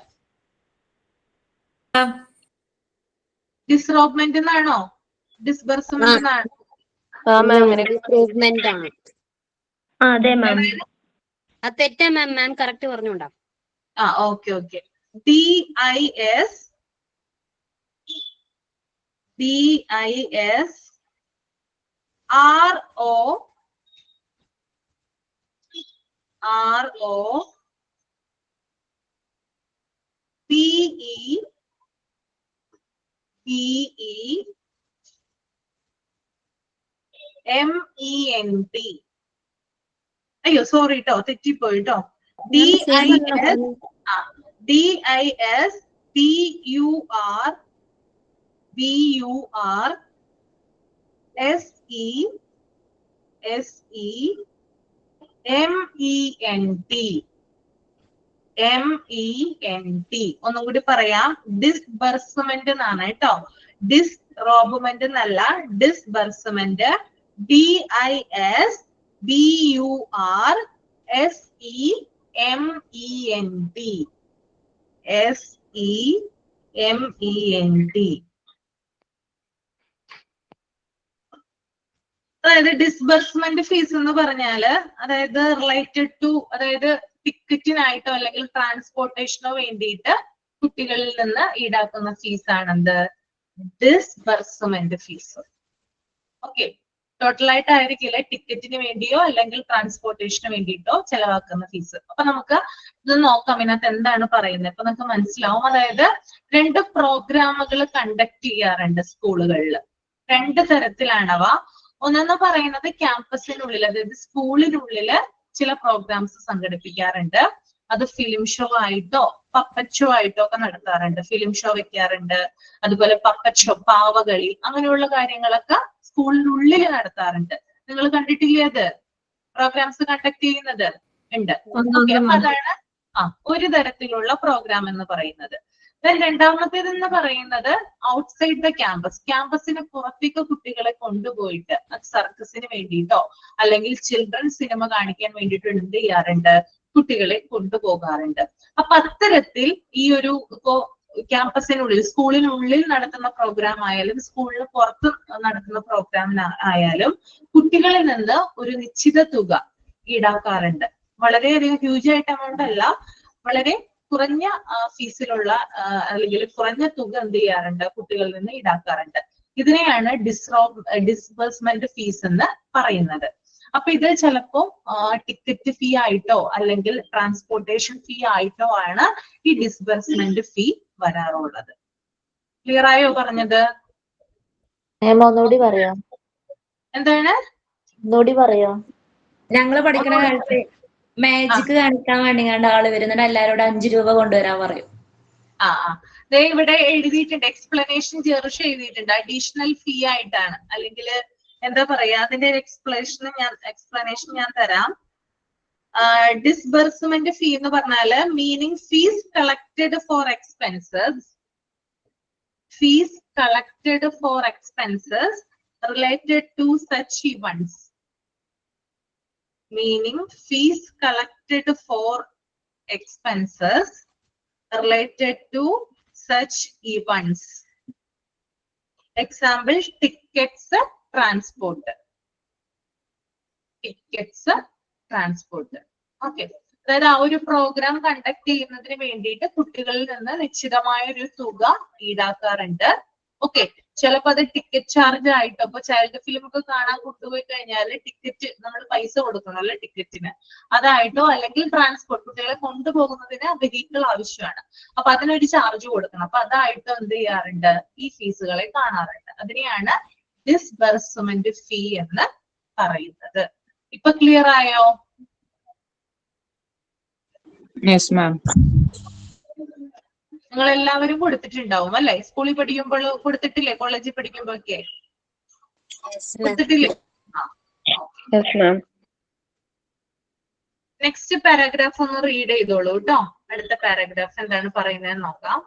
ഡിസ്റോബ്മെന്റ് എന്നാണോ ഡിസ്ബർസ്മെന്റ് എന്നാണോ? അതെ മാം, തെറ്റാ മാം. മാം കറക്റ്റ് പറഞ്ഞോണ്ടാ. Okay okay. DISROBMENT അയ്യോ സോറി കേട്ടോ, തെറ്റിപ്പോയി കേട്ടോ. DISBURSEMENT. ഒന്നും കൂടി പറയാം, ഡിസ്ബർസ്മെന്റ് എന്നാണ് കേട്ടോ. ഡിസ്റോബ്മെന്റ് എന്നല്ല, ഡിസ്ബർസ്മെന്റ്. DISBURSEMENT. അതായത് ഡിസ്ബർസ്മെന്റ് ഫീസ് എന്ന് പറഞ്ഞാല് അതായത് റിലേറ്റഡ് ടു, അതായത് ടിക്കറ്റിനായിട്ടോ അല്ലെങ്കിൽ ട്രാൻസ്പോർട്ടേഷനോ വേണ്ടിയിട്ട് കുട്ടികളിൽ നിന്ന് ഈടാക്കുന്ന ഫീസാണ് എന്ത്? ഡിസ്ബർസ്മെന്റ് ഫീസ്. ഓക്കെ, ടോട്ടലായിട്ട് ആയിരിക്കില്ല, ടിക്കറ്റിന് വേണ്ടിയോ അല്ലെങ്കിൽ ട്രാൻസ്പോർട്ടേഷന് വേണ്ടിയിട്ടോ ചെലവാക്കുന്ന ഫീസ്. അപ്പൊ നമുക്ക് ഇത് നോക്കാം, ഇതിനകത്ത് എന്താണ് പറയുന്നത്. ഇപ്പൊ നമുക്ക് മനസ്സിലാവും. അതായത് 2 പ്രോഗ്രാമുകൾ കണ്ടക്ട് ചെയ്യാറുണ്ട് സ്കൂളുകളിൽ. 2 തരത്തിലാണവ. ഒന്നെന്ന് പറയുന്നത് ക്യാമ്പസിനുള്ളിൽ, അതായത് സ്കൂളിനുള്ളില് ചില പ്രോഗ്രാംസ് സംഘടിപ്പിക്കാറുണ്ട്. അത് ഫിലിം ഷോ ആയിട്ടോ പപ്പറ്റ് ഷോ ആയിട്ടോ ഒക്കെ നടത്താറുണ്ട്. ഫിലിം ഷോ വെക്കാറുണ്ട്, അതുപോലെ പപ്പറ്റ് ഷോ, പാവകളി, അങ്ങനെയുള്ള കാര്യങ്ങളൊക്കെ സ്കൂളിനുള്ളിൽ നടത്താറുണ്ട്. നിങ്ങൾ കണ്ടിട്ടില്ലേ അത്? പ്രോഗ്രാംസ് കണ്ടക്ട് ചെയ്യുന്നത് ഉണ്ട്. ഓക്കെ, അപ്പൊ അതാണ് ഒരു തരത്തിലുള്ള പ്രോഗ്രാം എന്ന് പറയുന്നത്. രണ്ടാമത്തേത് എന്ന് പറയുന്നത് ഔട്ട്സൈഡ് ദ ക്യാമ്പസ്. ക്യാമ്പസിന് പുറത്തേക്ക് കുട്ടികളെ കൊണ്ടുപോയിട്ട് അത് സർക്കസിന് വേണ്ടിയിട്ടോ അല്ലെങ്കിൽ ചിൽഡ്രൻസ് സിനിമ കാണിക്കാൻ വേണ്ടിയിട്ട് എന്ത് ചെയ്യാറുണ്ട്? കുട്ടികളെ കൊണ്ടുപോകാറുണ്ട്. അപ്പൊ അത്തരത്തിൽ ഈ ഒരു ഇപ്പോ ക്യാമ്പസിനുള്ളിൽ, സ്കൂളിനുള്ളിൽ നടത്തുന്ന പ്രോഗ്രാം ആയാലും സ്കൂളിന് പുറത്ത് നടത്തുന്ന പ്രോഗ്രാം ആയാലും കുട്ടികളിൽ നിന്ന് ഒരു നിശ്ചിത തുക ഈടാക്കാറുണ്ട്. വളരെയധികം ഹ്യൂജ് ആയിട്ട് എമൗണ്ട് അല്ല, വളരെ കുറഞ്ഞ ഫീസിലുള്ള അല്ലെങ്കിൽ കുറഞ്ഞ തുക എന്ത് ചെയ്യാറുണ്ട്? കുട്ടികളിൽ നിന്ന് ഈടാക്കാറുണ്ട്. ഇതിനെയാണ് ഡിസ്ബേഴ്സ്മെന്റ് ഫീസ് എന്ന് പറയുന്നത്. അപ്പൊ ഇത് ചിലപ്പോ ടിക്കറ്റ് ഫീ ആയിട്ടോ അല്ലെങ്കിൽ ട്രാൻസ്പോർട്ടേഷൻ ഫീ ആയിട്ടോ ആണ് ഈ ഡിസ്ബേഴ്സ്മെന്റ് ഫീ വരാറുള്ളത്. ക്ലിയർ ആയോ പറഞ്ഞത്? ഒന്നുകൂടി പറയാ. എന്താണ്? ഒന്നുകൂടി പറയാ. ഞങ്ങള് പഠിക്കുന്ന കാലത്ത് മാജിക് കാണിക്കാൻ വേണ്ടി ആള് വരുന്നുണ്ട്, എല്ലാരോടും 5 രൂപ കൊണ്ടുവരാൻ പറയും. ഇവിടെ എഴുതിയിട്ടുണ്ട്, എക്സ്പ്ലനേഷൻ ചെറുഷ് എഴുതിയിട്ടുണ്ട്. അഡീഷണൽ ഫീ ആയിട്ടാണ്, അല്ലെങ്കിൽ എന്താ പറയാ, അതിന്റെ ഒരു എക്സ്പ്ലനേഷൻ ഞാൻ തരാം. ഡിസ്ബർസ്മെന്റ് ഫീ എന്ന് പറഞ്ഞാല് meaning fees collected for expenses. Fees collected for expenses related to such events. Meaning fees collected for expenses related to such events. Example, tickets, transport. Tickets, transport. Okay. അതായത് ആ ഒരു പ്രോഗ്രാം കണ്ടക്ട് ചെയ്യുന്നതിന് വേണ്ടിയിട്ട് കുട്ടികളിൽ നിന്ന് നിശ്ചിതമായ ഒരു തുക ഈടാക്കാറുണ്ട്. ഓക്കെ, ചിലപ്പോൾ അത് ടിക്കറ്റ് ചാർജ് ആയിട്ടോ, ഇപ്പൊ ചൈൽഡ് ഫിലിം ഒക്കെ കാണാൻ കൊണ്ടുപോയി കഴിഞ്ഞാൽ ടിക്കറ്റ് നമ്മൾ പൈസ കൊടുക്കണം അല്ലെ ടിക്കറ്റിന്, അതായിട്ടോ അല്ലെങ്കിൽ ട്രാൻസ്പോർട്ട് കുട്ടികളെ കൊണ്ടുപോകുന്നതിന് വെഹിക്കിൾ ആവശ്യമാണ്, അപ്പൊ അതിനൊരു ചാർജ് കൊടുക്കണം, അപ്പൊ അതായിട്ടോ എന്ത് ചെയ്യാറുണ്ട്, ഈ ഫീസുകളെ കാണാറുണ്ട്. അതിനെയാണ് ഡിസ്ബർസ്മെന്റ് ഫീ എന്ന് പറയുന്നത്. ഇപ്പൊ ക്ലിയർ ആയോ? Yes, ma'am. നിങ്ങൾ എല്ലാവരും കൊടുത്തിട്ടുണ്ടാവും അല്ലെ? സ്കൂളിൽ പഠിക്കുമ്പോൾ കൊടുത്തിട്ടില്ലേ? കോളേജിൽ പഠിക്കുമ്പോഴൊക്കെ കൊടുത്തിട്ടില്ലേ? നെക്സ്റ്റ് പാരാഗ്രാഫ് ഒന്ന് റീഡ് ചെയ്തോളൂ കേട്ടോ. അടുത്ത പാരാഗ്രാഫ് എന്താണ് പറയുന്നത് നോക്കാം.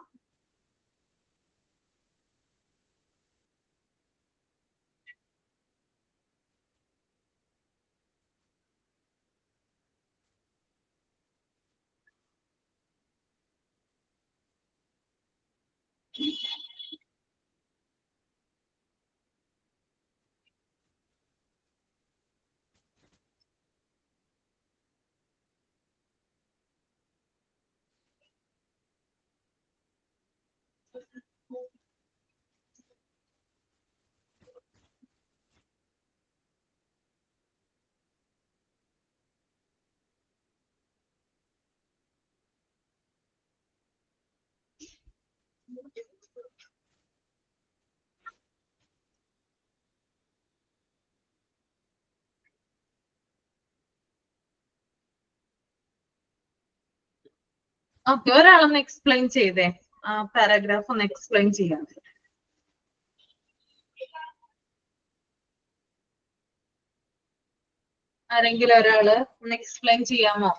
ഓക്കെ, ഒരാളൊന്ന് എക്സ്പ്ലെയിൻ ചെയ്തേ, ആ പാരാഗ്രാഫ് ഒന്ന് എക്സ്പ്ലെയിൻ ചെയ്യാം. ആരെങ്കിലും ഒരാള് ഒന്ന് എക്സ്പ്ലെയിൻ ചെയ്യാമോ?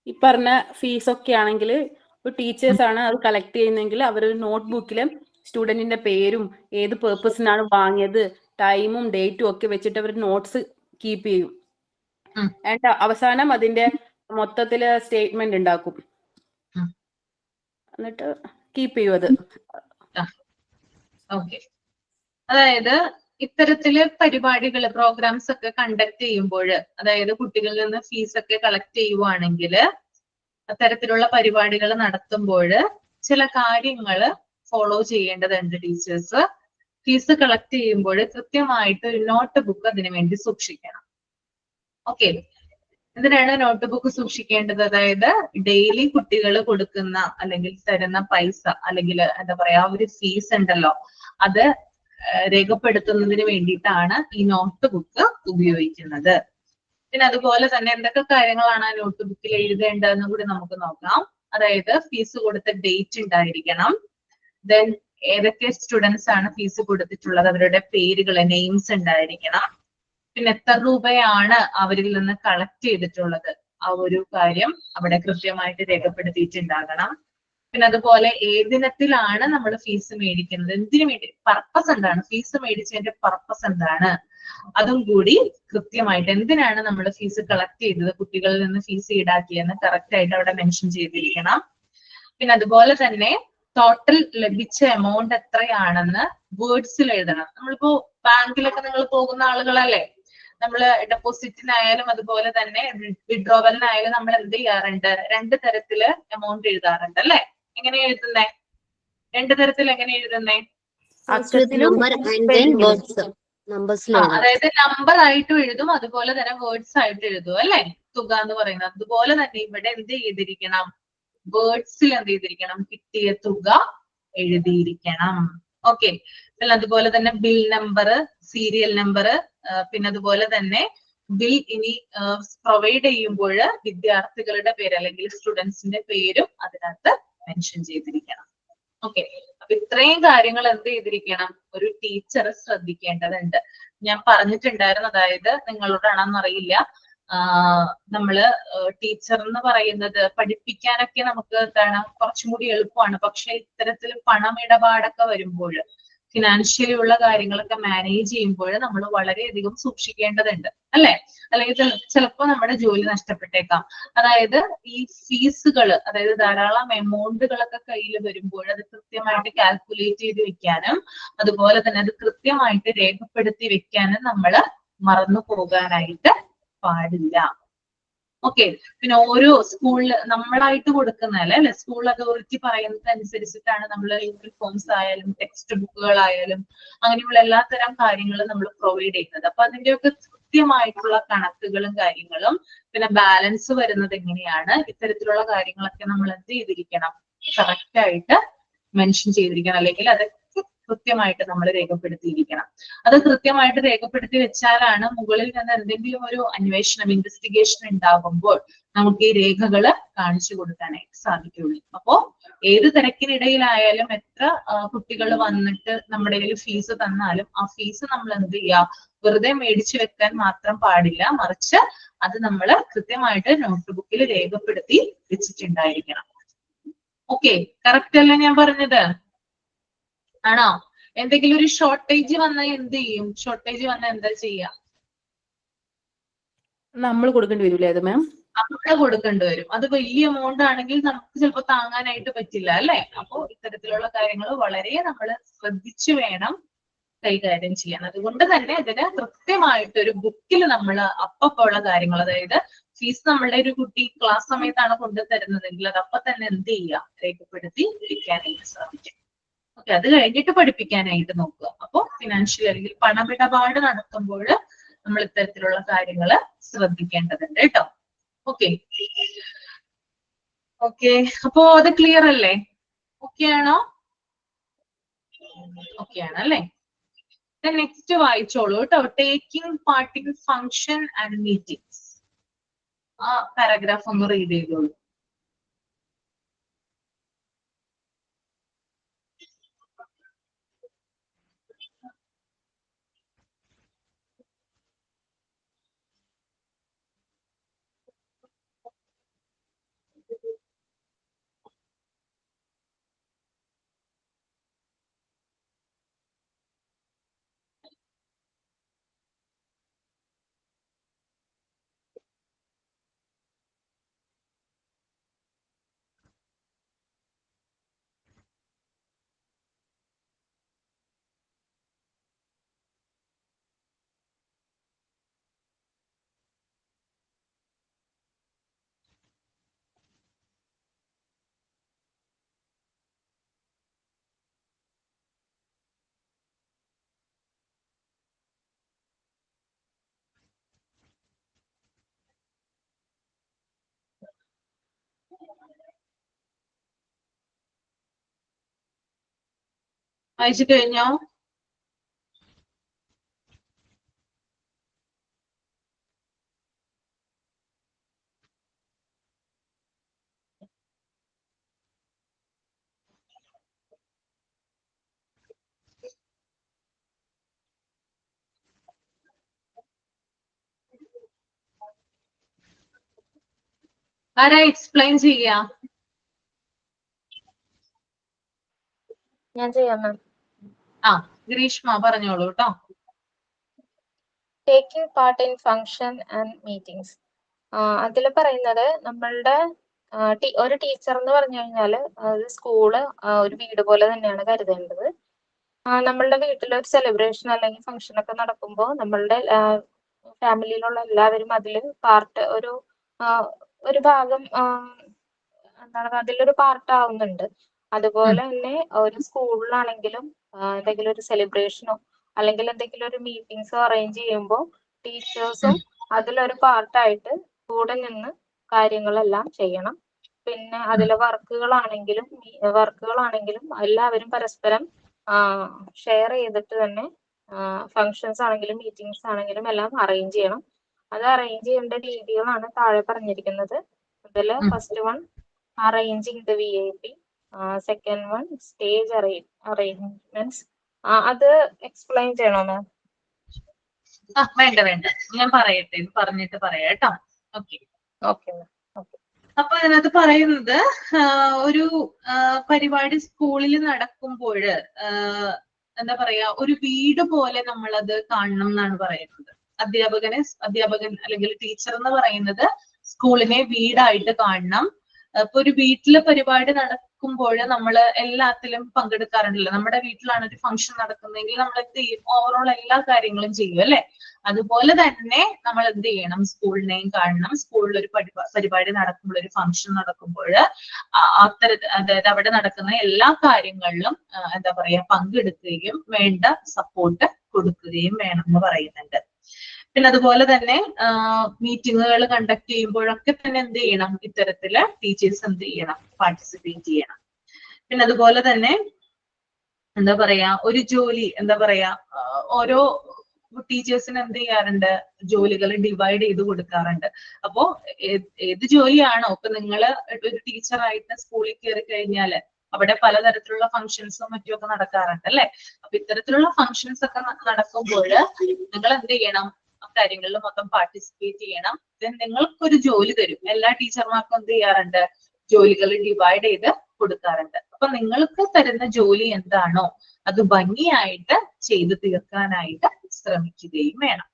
ഈ പറഞ്ഞ ഫീസ് ഒക്കെ ആണെങ്കിൽ ഒരു ടീച്ചേഴ്സ് ആണ് അത് കളക്ട് ചെയ്യുന്നതെങ്കിൽ അവരൊരു നോട്ട്ബുക്കിൽ സ്റ്റുഡന്റിന്റെ പേരും ഏത് പേർപ്പസിനാണ് വാങ്ങിയത് ടൈമും ഡേറ്റും ഒക്കെ വെച്ചിട്ട് അവർ നോട്ട്സ് കീപ്പ് ചെയ്യും. എന്നിട്ട് അവസാനം അതിന്റെ മൊത്തത്തില് സ്റ്റേറ്റ്മെന്റ് ഉണ്ടാക്കും, എന്നിട്ട് കീപ്പ് ചെയ്യും അത്. ഓക്കെ, അതായത് ഇത്തരത്തില് പരിപാടികൾ പ്രോഗ്രാംസ് ഒക്കെ കണ്ടക്ട് ചെയ്യുമ്പോൾ, അതായത് കുട്ടികളിൽ നിന്ന് ഫീസ് ഒക്കെ കളക്ട് ചെയ്യുവാണെങ്കിൽ, അത്തരത്തിലുള്ള പരിപാടികൾ നടത്തുമ്പോൾ ചില കാര്യങ്ങൾ ഫോളോ ചെയ്യേണ്ടതുണ്ട് ടീച്ചേഴ്സ്. ഫീസ് കളക്ട് ചെയ്യുമ്പോൾ കൃത്യമായിട്ട് ഒരു നോട്ട് ബുക്ക് അതിനു വേണ്ടി സൂക്ഷിക്കണം. ഓക്കെ, എന്തിനാണ് നോട്ട് ബുക്ക് സൂക്ഷിക്കേണ്ടത്? അതായത് ഡെയിലി കുട്ടികൾ കൊടുക്കുന്ന അല്ലെങ്കിൽ തരുന്ന പൈസ അല്ലെങ്കിൽ എന്താ പറയാ ഒരു ഫീസ് ഉണ്ടല്ലോ, അത് രേഖപ്പെടുത്തുന്നതിന് വേണ്ടിയിട്ടാണ് ഈ നോട്ട് ബുക്ക് ഉപയോഗിക്കുന്നത്. പിന്നെ അതുപോലെ തന്നെ എന്തൊക്കെ കാര്യങ്ങളാണ് ആ നോട്ട് ബുക്കിൽ എഴുതേണ്ടതെന്ന് കൂടി നമുക്ക് നോക്കാം. അതായത് ഫീസ് കൊടുത്ത ഡേറ്റ് ഉണ്ടായിരിക്കണം, ദെൻ ഏതൊക്കെ സ്റ്റുഡൻസ് ആണ് ഫീസ് കൊടുത്തിട്ടുള്ളത് അവരുടെ പേരുകൾ നെയിംസ് ഉണ്ടായിരിക്കണം, പിന്നെ എത്ര രൂപയാണ് അവരിൽ നിന്ന് കളക്ട് ചെയ്തിട്ടുള്ളത് ആ ഒരു കാര്യം അവിടെ കൃത്യമായിട്ട് രേഖപ്പെടുത്തിയിട്ടുണ്ടാകണം. പിന്നെ അതുപോലെ ഏതിനത്തിലാണ് നമ്മൾ ഫീസ് മേടിക്കുന്നത്, എന്തിനു വേണ്ടി, പർപ്പസ് എന്താണ്, ഫീസ് മേടിച്ചതിന്റെ പർപ്പസ് എന്താണ്, അതും കൂടി കൃത്യമായിട്ട് എന്തിനാണ് നമ്മൾ ഫീസ് കളക്ട് ചെയ്തത്, കുട്ടികളിൽ നിന്ന് ഫീസ് ഈടാക്കിയെന്ന് കറക്റ്റ് ആയിട്ട് അവിടെ മെൻഷൻ ചെയ്തിരിക്കണം. പിന്നെ അതുപോലെ തന്നെ ടോട്ടൽ ലഭിച്ച എമൗണ്ട് എത്രയാണെന്ന് വേർഡ്സിൽ എഴുതണം. നമ്മളിപ്പോ ബാങ്കിലൊക്കെ നിങ്ങൾ പോകുന്ന ആളുകളല്ലേ, നമ്മൾ ഡെപ്പോസിറ്റിനായാലും അതുപോലെ തന്നെ വിഡ്രോവലിനായാലും നമ്മൾ എന്ത് ചെയ്യാറുണ്ട്, രണ്ട് തരത്തില് എമൗണ്ട് എഴുതാറുണ്ട് അല്ലെ? എങ്ങനെ എഴുതുന്നേ? രണ്ട് തരത്തിൽ എങ്ങനെ എഴുതുന്നേ? അതായത് നമ്പർ ആയിട്ടും എഴുതും, അതുപോലെ തന്നെ വേർഡ്സ് ആയിട്ട് എഴുതും അല്ലെ, തുക എന്ന് പറയുന്നത്. അതുപോലെ തന്നെ ഇവിടെ എന്ത് ചെയ്തിരിക്കണം, വേർഡ്സിൽ എന്ത് ചെയ്തിരിക്കണം, കിട്ടിയ തുക എഴുതിയിരിക്കണം. ഓക്കെ, പിന്നെ അതുപോലെ തന്നെ ബിൽ നമ്പർ, സീരിയൽ നമ്പർ, പിന്നെ അതുപോലെ തന്നെ ബിൽ ഇനി പ്രൊവൈഡ് ചെയ്യുമ്പോൾ വിദ്യാർത്ഥികളുടെ പേര് അല്ലെങ്കിൽ സ്റ്റുഡൻസിന്റെ പേരും അതിനകത്ത് മെൻഷൻ ചെയ്തിരിക്കണം. ഓക്കെ, അപ്പൊ ഇത്രയും കാര്യങ്ങൾ എന്ത് ചെയ്തിരിക്കണം, ഒരു ടീച്ചർ ശ്രദ്ധിക്കേണ്ടതുണ്ട്. ഞാൻ പറഞ്ഞിട്ടുണ്ടായിരുന്നു, അതായത് നിങ്ങളോടാണെന്നറിയില്ല, നമ്മള് ടീച്ചർ എന്ന് പറയുന്നത് പഠിപ്പിക്കാനൊക്കെ നമുക്ക് എന്താണ് കുറച്ചും കൂടി എളുപ്പമാണ്. പക്ഷെ ഇത്തരത്തിൽ പണമിടപാടൊക്കെ വരുമ്പോൾ ഫിനാൻഷ്യലി ഉള്ള കാര്യങ്ങളൊക്കെ മാനേജ് ചെയ്യുമ്പോൾ നമ്മൾ വളരെയധികം സൂക്ഷിക്കേണ്ടതുണ്ട് അല്ലെ? അല്ലെങ്കിൽ ചിലപ്പോൾ നമ്മുടെ ജോലി നഷ്ടപ്പെട്ടേക്കാം. അതായത് ഈ ഫീസുകൾ, അതായത് ധാരാളം എമൗണ്ടുകളൊക്കെ കയ്യിൽ വരുമ്പോൾ അത് കൃത്യമായിട്ട് കാൽക്കുലേറ്റ് ചെയ്ത് വെക്കാനും അതുപോലെ തന്നെ അത് കൃത്യമായിട്ട് രേഖപ്പെടുത്തി വെക്കാനും നമ്മൾ മറന്നു പോകാനായിട്ട് പാടില്ല. ഓക്കെ. പിന്നെ ഓരോ സ്കൂളിൽ നമ്മളായിട്ട് കൊടുക്കുന്നതല്ല അല്ലെ, സ്കൂൾ അതോറിറ്റി പറയുന്നത് അനുസരിച്ചിട്ടാണ് നമ്മൾ യൂണിഫോംസ് ആയാലും ടെക്സ്റ്റ് ബുക്കുകളായാലും അങ്ങനെയുള്ള എല്ലാത്തരം കാര്യങ്ങളും നമ്മൾ പ്രൊവൈഡ് ചെയ്യുന്നത്. അപ്പൊ അതിന്റെയൊക്കെ കൃത്യമായിട്ടുള്ള കണക്കുകളും കാര്യങ്ങളും പിന്നെ ബാലൻസ് വരുന്നത് എങ്ങനെയാണ്, ഇത്തരത്തിലുള്ള കാര്യങ്ങളൊക്കെ നമ്മൾ എന്ത് ചെയ്തിരിക്കണം, കറക്റ്റ് ആയിട്ട് മെൻഷൻ ചെയ്തിരിക്കണം. അല്ലെങ്കിൽ അതൊക്കെ കൃത്യമായിട്ട് നമ്മൾ രേഖപ്പെടുത്തിയിരിക്കണം. അത് കൃത്യമായിട്ട് രേഖപ്പെടുത്തി വെച്ചാലാണ് മുകളിൽ നിന്ന് എന്തെങ്കിലും ഒരു അന്വേഷണം, ഇൻവെസ്റ്റിഗേഷൻ ഉണ്ടാകുമ്പോൾ നമുക്ക് ഈ രേഖകള് കാണിച്ചു കൊടുക്കാനായിട്ട് സാധിക്കുള്ളൂ. അപ്പോ ഏത് തിരക്കിനിടയിലായാലും എത്ര കുട്ടികൾ വന്നിട്ട് നമ്മുടെ കയ്യിൽ ഫീസ് തന്നാലും ആ ഫീസ് നമ്മൾ എന്ത് ചെയ്യുക, വെറുതെ മേടിച്ചു വെക്കാൻ മാത്രം പാടില്ല, മറിച്ച് അത് നമ്മൾ കൃത്യമായിട്ട് നോട്ട് ബുക്കിൽ രേഖപ്പെടുത്തി വെച്ചിട്ടുണ്ടായിരിക്കണം. ഓക്കെ, കറക്റ്റ് അല്ലേ ഞാൻ പറഞ്ഞത്? ആണോ? എന്തെങ്കിലും ഒരു ഷോർട്ടേജ് വന്നാൽ എന്ത് ചെയ്യും? ഷോർട്ടേജ് വന്നാൽ എന്താ ചെയ്യാ? നമ്മൾ കൊടുക്കേണ്ടി വരില്ലേ അത് മാം? നമ്മൾ കൊടുക്കേണ്ടി വരും. അത് വലിയ എമൗണ്ട് ആണെങ്കിൽ നമുക്ക് ചിലപ്പോൾ താങ്ങാനായിട്ട് പറ്റില്ല അല്ലെ? അപ്പോ ഇത്തരത്തിലുള്ള കാര്യങ്ങൾ വളരെ നമ്മൾ ശ്രദ്ധിച്ചു വേണം കൈകാര്യം ചെയ്യാൻ. അതുകൊണ്ട് തന്നെ അതിന് കൃത്യമായിട്ട് ഒരു ബുക്കിൽ നമ്മൾ അപ്പപ്പോഴുള്ള കാര്യങ്ങൾ, അതായത് ഫീസ് നമ്മളുടെ ഒരു കുട്ടി ക്ലാസ് സമയത്താണ് കൊണ്ടു തരുന്നതെങ്കിൽ അത് അപ്പൊ തന്നെ എന്ത് ചെയ്യുക, രേഖപ്പെടുത്തി ഇരിക്കാനായിട്ട് സാധിക്കും. ഓക്കെ, അത് കഴിഞ്ഞിട്ട് പഠിപ്പിക്കാനായിട്ട് നോക്കുക. അപ്പോൾ ഫിനാൻഷ്യൽ അല്ലെങ്കിൽ പണമിടപാട് നടത്തുമ്പോൾ നമ്മൾ ഇത്തരത്തിലുള്ള കാര്യങ്ങൾ ശ്രദ്ധിക്കേണ്ടതുണ്ട് കേട്ടോ. ഓക്കെ ഓക്കെ, അപ്പോ അത് ക്ലിയർ അല്ലേ? ഓക്കെ ആണോ? ഓക്കെ ആണ് അല്ലേ? നെക്സ്റ്റ് വായിച്ചോളൂ കേട്ടോ. Taking part in function and meetings. ആ പാരഗ്രാഫ് ഒന്ന് റീഡ് ചെയ്തോളൂ. വായിച്ചു കഴിഞ്ഞോ? ആരാ എക്സ്പ്ലെയിൻ ചെയ്യാ? ഞാൻ ചെയ്യാം മാം. ആ, ഗ്രീഷ്മ പറഞ്ഞോളൂ കേട്ടോ. Taking part in function and meetings. അതിൽ പറയുന്നത് നമ്മളുടെ ഒരു ടീച്ചർ എന്ന് പറഞ്ഞു കഴിഞ്ഞാൽ അത് സ്കൂള് ഒരു വീട് പോലെ തന്നെയാണ് കരുതേണ്ടത്. നമ്മളുടെ വീട്ടിൽ ഒരു സെലിബ്രേഷൻ അല്ലെങ്കിൽ ഫംഗ്ഷൻ ഒക്കെ നടക്കുമ്പോൾ നമ്മളുടെ ഫാമിലിയിലുള്ള എല്ലാവരും അതിൽ പാർട്ട് ഒരു ഭാഗം എന്താണ് അതിലൊരു പാർട്ട് ആവുന്നുണ്ട്. അതുപോലെ തന്നെ ഒരു സ്കൂളിലാണെങ്കിലും എന്തെങ്കിലും ഒരു സെലിബ്രേഷനോ അല്ലെങ്കിൽ എന്തെങ്കിലും ഒരു മീറ്റിംഗ്സോ അറേഞ്ച് ചെയ്യുമ്പോൾ ടീച്ചേഴ്സും അതിലൊരു പാർട്ടായിട്ട് കൂടെ നിന്ന് കാര്യങ്ങളെല്ലാം ചെയ്യണം. പിന്നെ അതിലെ വർക്കുകളാണെങ്കിലും എല്ലാവരും പരസ്പരം ഷെയർ ചെയ്തിട്ട് തന്നെ ഫങ്ഷൻസ് ആണെങ്കിലും മീറ്റിംഗ്സ് ആണെങ്കിലും എല്ലാം അറേഞ്ച് ചെയ്യണം. അത് അറേഞ്ച് ചെയ്യേണ്ട രീതികളാണ് താഴെ പറഞ്ഞിരിക്കുന്നത്. അതിൽ first one arranging the VIP, second one stage arrangements. അത് എക്സ്പ്ലെയിൻ ചെയ്യണോ മാം? വേണ്ട വേണ്ട, ഞാൻ പറയട്ടെ, പറഞ്ഞിട്ട് പറയാം കേട്ടോ. Okay okay. അപ്പൊ അതിനകത്ത് പറയുന്നത് ഒരു പരിപാടി സ്കൂളിൽ നടക്കുമ്പോൾ എന്താ പറയാ ഒരു വീട് പോലെ നമ്മളത് കാണണം എന്നാണ് പറയുന്നത്. അധ്യാപകൻ അല്ലെങ്കിൽ ടീച്ചർ എന്ന് പറയുന്നത് സ്കൂളിനെ വീടായിട്ട് കാണണം. ഇപ്പൊ ഒരു വീട്ടിലെ പരിപാടി നടക്കുമ്പോൾ നമ്മൾ എല്ലാത്തിലും പങ്കെടുക്കാറുണ്ടല്ലോ. നമ്മുടെ വീട്ടിലാണ് ഒരു ഫംഗ്ഷൻ നടക്കുന്നതെങ്കിൽ നമ്മൾ എന്ത് ചെയ്യും? ഓവറോൾ എല്ലാ കാര്യങ്ങളും ചെയ്യും അല്ലെ? അതുപോലെ തന്നെ നമ്മൾ എന്ത് ചെയ്യണം? സ്കൂളിനെയും കാണണം. സ്കൂളിൽ ഒരു പരിപാടി നടക്കുമ്പോൾ, ഒരു ഫംഗ്ഷൻ നടക്കുമ്പോൾ അതായത് അവിടെ നടക്കുന്ന എല്ലാ കാര്യങ്ങളിലും എന്താ പറയാ പങ്കെടുക്കുകയും വേണ്ട സപ്പോർട്ട് കൊടുക്കുകയും വേണം എന്ന് പറയുന്നുണ്ട്. പിന്നെ അതുപോലെ തന്നെ മീറ്റിങ്ങുകൾ കണ്ടക്ട് ചെയ്യുമ്പോഴൊക്കെ തന്നെ എന്ത് ചെയ്യണം? ഇത്തരത്തില് ടീച്ചേഴ്സ് എന്ത് ചെയ്യണം? പാർട്ടിസിപ്പേറ്റ് ചെയ്യണം. പിന്നെ അതുപോലെ തന്നെ എന്താ പറയാ ഒരു ജോലി എന്താ പറയാ ഓരോ ടീച്ചേഴ്സിന് എന്ത് ചെയ്യാറുണ്ട്? ജോലികൾ ഡിവൈഡ് ചെയ്ത് കൊടുക്കാറുണ്ട്. അപ്പോ ഏത് ജോലിയാണോ ഇപ്പൊ നിങ്ങള് ഒരു ടീച്ചറായിട്ട് സ്കൂളിൽ കയറി കഴിഞ്ഞാല് അവിടെ പലതരത്തിലുള്ള ഫംഗ്ഷൻസും മറ്റുമൊക്കെ നടക്കാറുണ്ട് അല്ലെ? അപ്പൊ ഇത്തരത്തിലുള്ള ഫംഗ്ഷൻസ് ഒക്കെ നടക്കുമ്പോൾ നിങ്ങൾ എന്ത് ചെയ്യണം? കാര്യങ്ങളിൽ മൊത്തം പാർട്ടിസിപ്പേറ്റ് ചെയ്യണം. ദെൻ നിങ്ങൾക്കൊരു ജോലി തരും. എല്ലാ ടീച്ചർമാർക്കും എന്ത് ചെയ്യാറുണ്ട്? ജോലികൾ ഡിവൈഡ് ചെയ്ത് കൊടുക്കാറുണ്ട്. അപ്പൊ നിങ്ങൾക്ക് തരുന്ന ജോലി എന്താണോ അത് ഭംഗിയായിട്ട് ചെയ്തു തീർക്കാനായിട്ട് ശ്രമിക്കുകയും വേണം.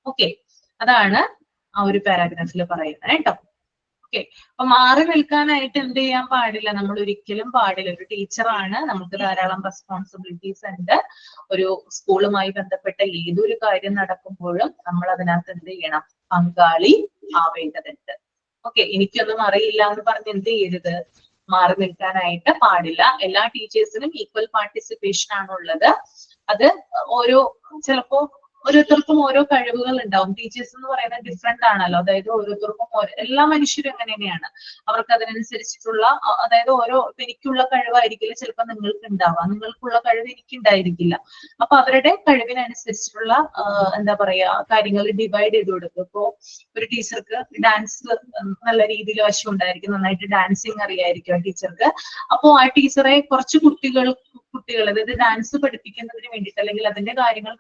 ഓക്കെ, അതാണ് ആ ഒരു പാരാഗ്രാഫിൽ പറയുന്നത് കേട്ടോ. ഓക്കെ, അപ്പൊ മാറി നിൽക്കാനായിട്ട് എന്ത് ചെയ്യാൻ പാടില്ല? നമ്മൾ ഒരിക്കലും പാടില്ല. ഒരു ടീച്ചറാണ്, നമുക്ക് ധാരാളം റെസ്പോൺസിബിലിറ്റീസ് ഉണ്ട്. ഒരു സ്കൂളുമായി ബന്ധപ്പെട്ട ഏതൊരു കാര്യം നടക്കുമ്പോഴും നമ്മൾ അതിനകത്ത് എന്ത് ചെയ്യണം? പങ്കാളി ആവേണ്ടതുണ്ട്. ഓക്കെ, എനിക്കൊന്നും അറിയില്ല എന്ന് പറഞ്ഞ് എന്ത് ചെയ്യരുത്? മാറി നിൽക്കാനായിട്ട് പാടില്ല. എല്ലാ ടീച്ചേഴ്സിനും ഈക്വൽ പാർട്ടിസിപ്പേഷൻ ആണുള്ളത്. അത് ചിലപ്പോ ഓരോരുത്തർക്കും ഓരോ കഴിവുകൾ ഉണ്ടാവും. ടീച്ചേഴ്സ് എന്ന് പറയുന്നത് ഡിഫറെന്റ് ആണല്ലോ. അതായത് ഓരോരുത്തർക്കും എല്ലാ മനുഷ്യരും അങ്ങനെ തന്നെയാണ്. അവർക്ക് അതിനനുസരിച്ചിട്ടുള്ള അതായത് എനിക്കുള്ള കഴിവായിരിക്കില്ല ചിലപ്പോൾ നിങ്ങൾക്ക് ഉണ്ടാവാം, നിങ്ങൾക്കുള്ള കഴിവ് എനിക്കുണ്ടായിരിക്കില്ല. അപ്പൊ അവരുടെ കഴിവിനനുസരിച്ചിട്ടുള്ള എന്താ പറയാ കാര്യങ്ങൾ ഡിവൈഡ് ചെയ്ത് കൊടുക്കും. ഇപ്പോ ഒരു ടീച്ചർക്ക് ഡാൻസ് നല്ല രീതിയിൽ വശം ഉണ്ടായിരിക്കും, നന്നായിട്ട് ഡാൻസിങ് അറിയായിരിക്കും ആ ടീച്ചർക്ക്. അപ്പോ ആ ടീച്ചറെ കുറച്ച് കുട്ടികൾ അതായത് ഡാൻസ് പഠിപ്പിക്കുന്നതിന് വേണ്ടിയിട്ട് അല്ലെങ്കിൽ അതിന്റെ കാര്യങ്ങൾ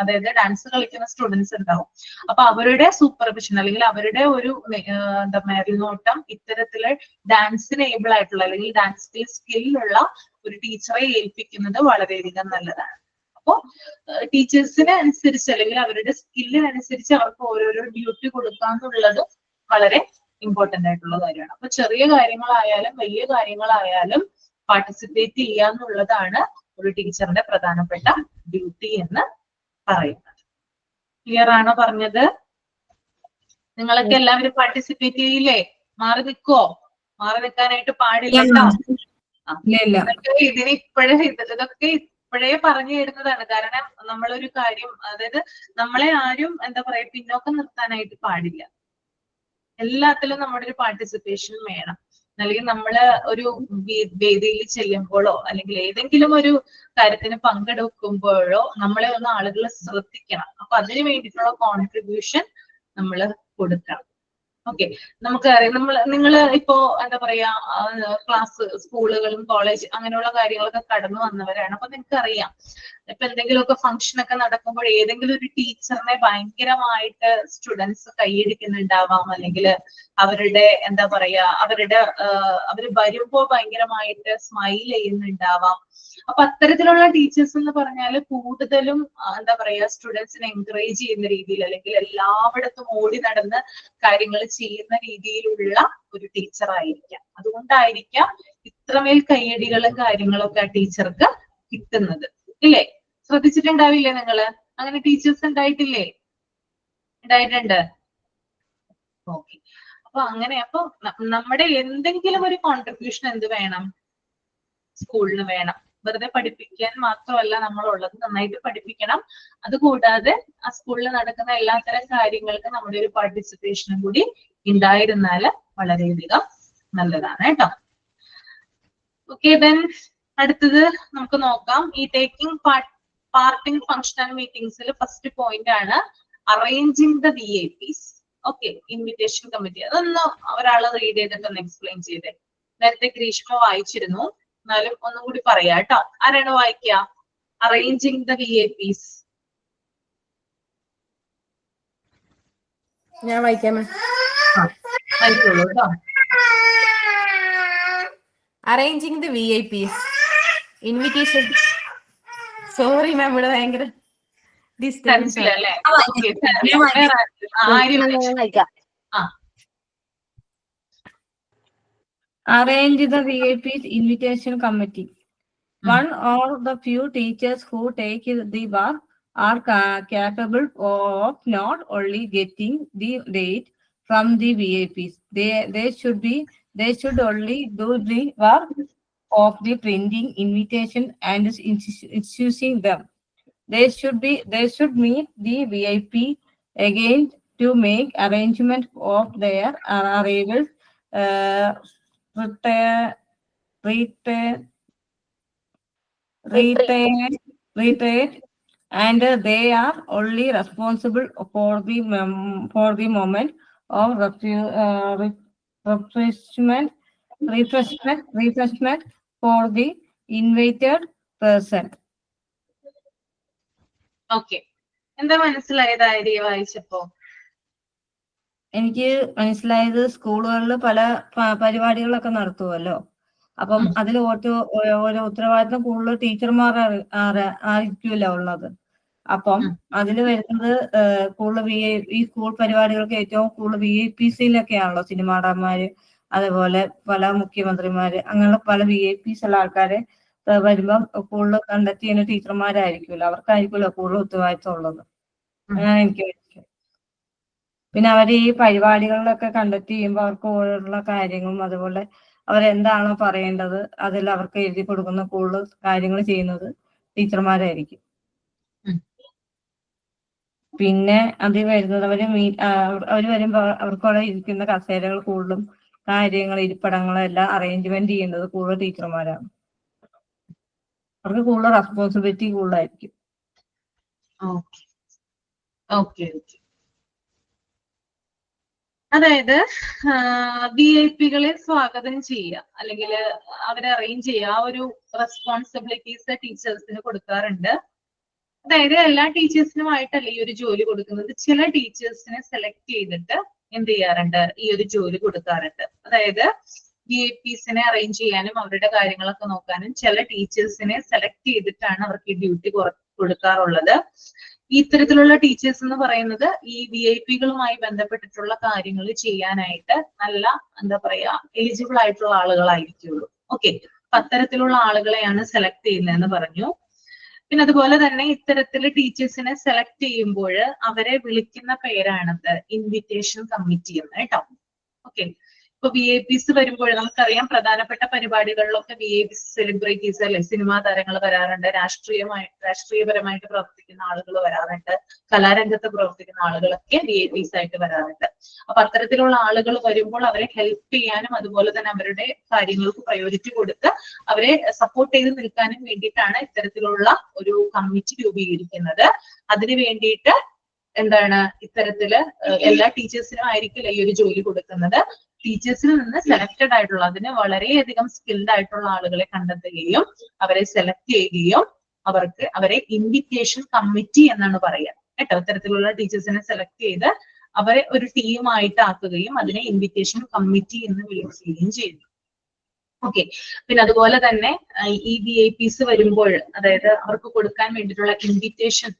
അതായത് ഡാൻസ് കളിക്കുന്ന സ്റ്റുഡൻസ് ഉണ്ടാവും. അപ്പൊ അവരുടെ സൂപ്പർവിഷൻ അല്ലെങ്കിൽ അവരുടെ ഒരു എന്താ മേൽനോട്ടം ഇത്തരത്തില് ഡാൻസിന് ഏബിൾ ആയിട്ടുള്ള അല്ലെങ്കിൽ ഡാൻസ് സ്കില്ലുള്ള ഒരു ടീച്ചറെ ഏൽപ്പിക്കുന്നത് വളരെയധികം നല്ലതാണ്. അപ്പോ ടീച്ചേഴ്സിന് അനുസരിച്ച് അല്ലെങ്കിൽ അവരുടെ സ്കില്ലിനനുസരിച്ച് അവർക്ക് ഓരോരോ ഡ്യൂട്ടി കൊടുക്കാന്നുള്ളത് വളരെ ഇമ്പോർട്ടന്റ് ആയിട്ടുള്ള കാര്യമാണ്. അപ്പൊ ചെറിയ കാര്യങ്ങളായാലും വലിയ കാര്യങ്ങളായാലും പാർട്ടിസിപ്പേറ്റ് ചെയ്യാന്നുള്ളതാണ് ഒരു ടീച്ചറിന്റെ പ്രധാനപ്പെട്ട ഡ്യൂട്ടി എന്ന് പറയുന്നത്. ക്ലിയർ ആണോ പറഞ്ഞത്? നിങ്ങളൊക്കെ എല്ലാവരും പാർട്ടിസിപ്പേറ്റ് ചെയ്യില്ലേ? മാറി നിൽക്കുവോ? മാറി നിൽക്കാനായിട്ട് പാടില്ല കേട്ടോ. ഇതൊക്കെ ഇപ്പോഴേ പറഞ്ഞു തരുന്നതാണ്. കാരണം നമ്മളൊരു കാര്യം അതായത് നമ്മളെ ആരും എന്താ പറയാ പിന്നോക്കം നിർത്താനായിട്ട് പാടില്ല. എല്ലാത്തിലും നമ്മുടെ ഒരു പാർട്ടിസിപ്പേഷൻ വേണം. അല്ലെങ്കിൽ നമ്മള് ഒരു വേദിയിൽ ചെല്ലുമ്പോഴോ അല്ലെങ്കിൽ ഏതെങ്കിലും ഒരു കാര്യത്തിന് പങ്കെടുക്കുമ്പോഴോ നമ്മളെ ഒന്ന് ആളുകൾ ശ്രദ്ധിക്കണം. അപ്പൊ അതിന് വേണ്ടിയിട്ടുള്ള കോൺട്രിബ്യൂഷൻ നമ്മൾ കൊടുക്കണം. ഓക്കെ, നമുക്കറിയാം നിങ്ങൾ ഇപ്പോ എന്താ പറയാ സ്കൂളുകളും കോളേജ് അങ്ങനെയുള്ള കാര്യങ്ങളൊക്കെ കടന്നു വന്നവരാണ്. അപ്പൊ നിങ്ങൾക്ക് അറിയാം ഇപ്പൊ എന്തെങ്കിലുമൊക്കെ ഫംഗ്ഷൻ ഒക്കെ നടക്കുമ്പോൾ ഏതെങ്കിലും ഒരു ടീച്ചറിനെ ഭയങ്കരമായിട്ട് സ്റ്റുഡൻസ് കൈയടിക്കുന്നുണ്ടാവാം, അല്ലെങ്കിൽ അവരുടെ എന്താ പറയാ അവര് വരുമ്പോ ഭയങ്കരമായിട്ട് സ്മൈൽ ചെയ്യുന്നുണ്ടാവാം. അപ്പൊ അത്തരത്തിലുള്ള ടീച്ചേഴ്സ് എന്ന് പറഞ്ഞാൽ കൂടുതലും എന്താ പറയാ സ്റ്റുഡൻസിനെ എൻകറേജ് ചെയ്യുന്ന രീതിയിൽ അല്ലെങ്കിൽ എല്ലായിടത്തും ഓടി നടന്ന് കാര്യങ്ങൾ ചെയ്യുന്ന രീതിയിലുള്ള ഒരു ടീച്ചർ ആയിരിക്കാം. അതുകൊണ്ടായിരിക്കാം ഇത്രമേൽ കയ്യടികളും കാര്യങ്ങളൊക്കെ ആ ടീച്ചർക്ക് കിട്ടുന്നത്. ഇല്ലേ? ശ്രദ്ധിച്ചിട്ടുണ്ടാവില്ലേ നിങ്ങള്? അങ്ങനെ ടീച്ചേഴ്സ് ഉണ്ടായിട്ടില്ലേ? ഉണ്ടായിട്ടുണ്ട്. ഓക്കെ, അപ്പൊ നമ്മുടെ എന്തെങ്കിലും ഒരു കോൺട്രിബ്യൂഷൻ എന്ത് വേണം? സ്കൂളിന് വേണം. വെറുതെ പഠിപ്പിക്കാൻ മാത്രമല്ല നമ്മളുള്ളത്, നന്നായിട്ട് പഠിപ്പിക്കണം. അതുകൂടാതെ ആ സ്കൂളിൽ നടക്കുന്ന എല്ലാത്തരം കാര്യങ്ങൾക്ക് നമ്മുടെ ഒരു പാർട്ടിസിപ്പേഷനും കൂടി ഉണ്ടായിരുന്നാൽ വളരെയധികം നല്ലതാണ് കേട്ടോ. ഓക്കെ, ദെൻ അടുത്തത് നമുക്ക് നോക്കാം. ഈ ടേക്കിംഗ് പാർട്ട് ഇൻ ഫങ്ഷണൽ മീറ്റിംഗ്സിൽ ഫസ്റ്റ് പോയിന്റ് ആണ് arranging the VIPs. Okay, invitation committee. അതൊന്ന് ഒരാൾ റീഡ് ചെയ്തിട്ടൊന്ന് എക്സ്പ്ലെയിൻ ചെയ്തേ. നേരത്തെ ഗ്രീഷ്മ വായിച്ചിരുന്നു, എന്നാലും ഒന്നും കൂടി പറയാ കേട്ടോ. ആരാണ് വായിക്കുക? Arranging the VIPs. ഞാൻ വായിക്കാമേ. Arranging the VIPs. Sorry ma'am, ഇവിടെ ഭയങ്കര ഡിസ്റ്റർബൻസ് ആണ്. അല്ലേ? Okay, Arrange the VIP's invitation committee. One or the few teachers who take the work are capable of not only getting the date from the VIPs. They should only do the work of the printing invitation and issuing them. They should meet the VIP again to make arrangement of their arrivals, retreat, and they are only responsible for the moment of refreshment for the invited person. Okay, എന്താ മനസ്സിലായത് idea വായിച്ചപ്പോ? എനിക്ക് മനസ്സിലായത് സ്കൂളുകളിൽ പല പരിപാടികളൊക്കെ നടത്തുമല്ലോ. അപ്പം അതിൽ ഓരോ ഉത്തരവാദിത്തം കൂടുതൽ ടീച്ചർമാർ ആയിരിക്കുമല്ലോ ഉള്ളത്. അപ്പം അതിൽ വരുന്നത് കൂടുതൽ ഈ സ്കൂൾ പരിപാടികൾക്ക് ഏറ്റവും കൂടുതൽ VIPസിലൊക്കെയാണല്ലോ സിനിമാടന്മാര്, അതേപോലെ പല മുഖ്യമന്ത്രിമാര്, അങ്ങനെയുള്ള പല VIPs ഉള്ള ആൾക്കാരെ വരുമ്പം കൂടുതൽ കണ്ടക്ട് ചെയ്യുന്ന ടീച്ചർമാരായിരിക്കുമല്ലോ, അവർക്കായിരിക്കുമല്ലോ കൂടുതൽ ഉത്തരവാദിത്തം ഉള്ളത്. അങ്ങനെ എനിക്ക് മനസ്സിലായി. പിന്നെ അവർ ഈ പരിപാടികളിലൊക്കെ കണ്ടക്ട് ചെയ്യുമ്പോൾ അവർക്ക് ഓരോരുള്ള കാര്യങ്ങളും അതുപോലെ അവരെന്താണോ പറയേണ്ടത് അതിൽ അവർക്ക് എഴുതി കൊടുക്കുന്ന കൂടുതൽ കാര്യങ്ങൾ ചെയ്യുന്നത് ടീച്ചർമാരായിരിക്കും. പിന്നെ അതിൽ വരുന്നത് അവർ വരുമ്പോൾ അവർക്കവിടെ ഇരിക്കുന്ന കസേരകൾ കൂടുതലും കാര്യങ്ങൾ ഇരിപ്പിടങ്ങളെല്ലാം അറേഞ്ച്മെന്റ് ചെയ്യുന്നത് കൂടുതൽ ടീച്ചർമാരാണ്. അവർക്ക് കൂടുതൽ റെസ്പോൺസിബിലിറ്റി കൂടുതലായിരിക്കും. അതായത് VIPകളെ സ്വാഗതം ചെയ്യുക അല്ലെങ്കിൽ അവരെ അറേഞ്ച് ചെയ്യുക, ആ ഒരു റെസ്പോൺസിബിലിറ്റീസ് ടീച്ചേഴ്സിന് കൊടുക്കാറുണ്ട്. അതായത് എല്ലാ ടീച്ചേഴ്സിനുമായിട്ടല്ല ഈ ഒരു ജോലി കൊടുക്കുന്നത്. ചില ടീച്ചേഴ്സിനെ സെലക്ട് ചെയ്തിട്ട് എന്ത് ചെയ്യാറുണ്ട്, ഈ ഒരു ജോലി കൊടുക്കാറുണ്ട്. അതായത് VIPസിനെ അറേഞ്ച് ചെയ്യാനും അവരുടെ കാര്യങ്ങളൊക്കെ നോക്കാനും ചില ടീച്ചേഴ്സിനെ സെലക്ട് ചെയ്തിട്ടാണ് അവർക്ക് ഈ ഡ്യൂട്ടി കൊടുക്കാറുള്ളത്. ഇത്തരത്തിലുള്ള ടീച്ചേഴ്സ് എന്ന് പറയുന്നത് ഈ VIPകളുമായി ബന്ധപ്പെട്ടിട്ടുള്ള കാര്യങ്ങൾ ചെയ്യാനായിട്ട് നല്ല എന്താ പറയാ എലിജിബിൾ ആയിട്ടുള്ള ആളുകളായിരിക്കുള്ളൂ. ഓക്കെ, അത്തരത്തിലുള്ള ആളുകളെയാണ് സെലക്ട് ചെയ്യുന്നതെന്ന് പറഞ്ഞു. പിന്നെ അതുപോലെ തന്നെ ഇത്തരത്തിൽ ടീച്ചേഴ്സിനെ സെലക്ട് ചെയ്യുമ്പോൾ അവരെ വിളിക്കുന്ന പേരാണത് ഇൻവിറ്റേഷൻ കമ്മിറ്റി എന്ന് കേട്ടോ. ഓക്കെ, ഇപ്പൊ VIPs വരുമ്പോൾ നമുക്കറിയാം പ്രധാനപ്പെട്ട പരിപാടികളിലൊക്കെ VIPs സെലിബ്രിറ്റീസ് അല്ലെ, സിനിമാ താരങ്ങൾ വരാറുണ്ട്, രാഷ്ട്രീയപരമായിട്ട് പ്രവർത്തിക്കുന്ന ആളുകൾ വരാറുണ്ട്, കലാരംഗത്ത് പ്രവർത്തിക്കുന്ന ആളുകളൊക്കെ VIPs ആയിട്ട് വരാറുണ്ട്. അപ്പൊ അത്തരത്തിലുള്ള ആളുകൾ വരുമ്പോൾ അവരെ ഹെൽപ്പ് ചെയ്യാനും അതുപോലെ തന്നെ അവരുടെ കാര്യങ്ങൾക്ക് പ്രയോറിറ്റി കൊടുത്ത് അവരെ സപ്പോർട്ട് ചെയ്ത് നിൽക്കാനും വേണ്ടിയിട്ടാണ് ഇത്തരത്തിലുള്ള ഒരു കമ്മിറ്റി രൂപീകരിക്കുന്നത്. അതിനു വേണ്ടിയിട്ട് എന്താണ് ഇത്തരത്തില് എല്ലാ ടീച്ചേഴ്സിനും ആയിരിക്കില്ല ഈ ഒരു ജോലി കൊടുക്കുന്നത്. ടീച്ചേഴ്സിൽ നിന്ന് സെലക്റ്റഡ് ആയിട്ടുള്ള അതിന് വളരെയധികം സ്കിൽഡ് ആയിട്ടുള്ള ആളുകളെ കണ്ടെത്തുകയും അവരെ സെലക്ട് ചെയ്യുകയും അവരെ ഇൻവിറ്റേഷൻ കമ്മിറ്റി എന്നാണ് പറയുക കേട്ടോ. ഇത്തരത്തിലുള്ള ടീച്ചേഴ്സിനെ സെലക്ട് ചെയ്ത് അവരെ ഒരു ടീമായിട്ട് ആക്കുകയും അതിനെ ഇൻവിറ്റേഷൻ കമ്മിറ്റി എന്ന് വിളിക്കുകയും ചെയ്യുന്നു. ഓക്കെ, പിന്നെ അതുപോലെ തന്നെ ഈ VIPs വരുമ്പോൾ അതായത് അവർക്ക് കൊടുക്കാൻ വേണ്ടിയിട്ടുള്ള ഇൻവിറ്റേഷൻ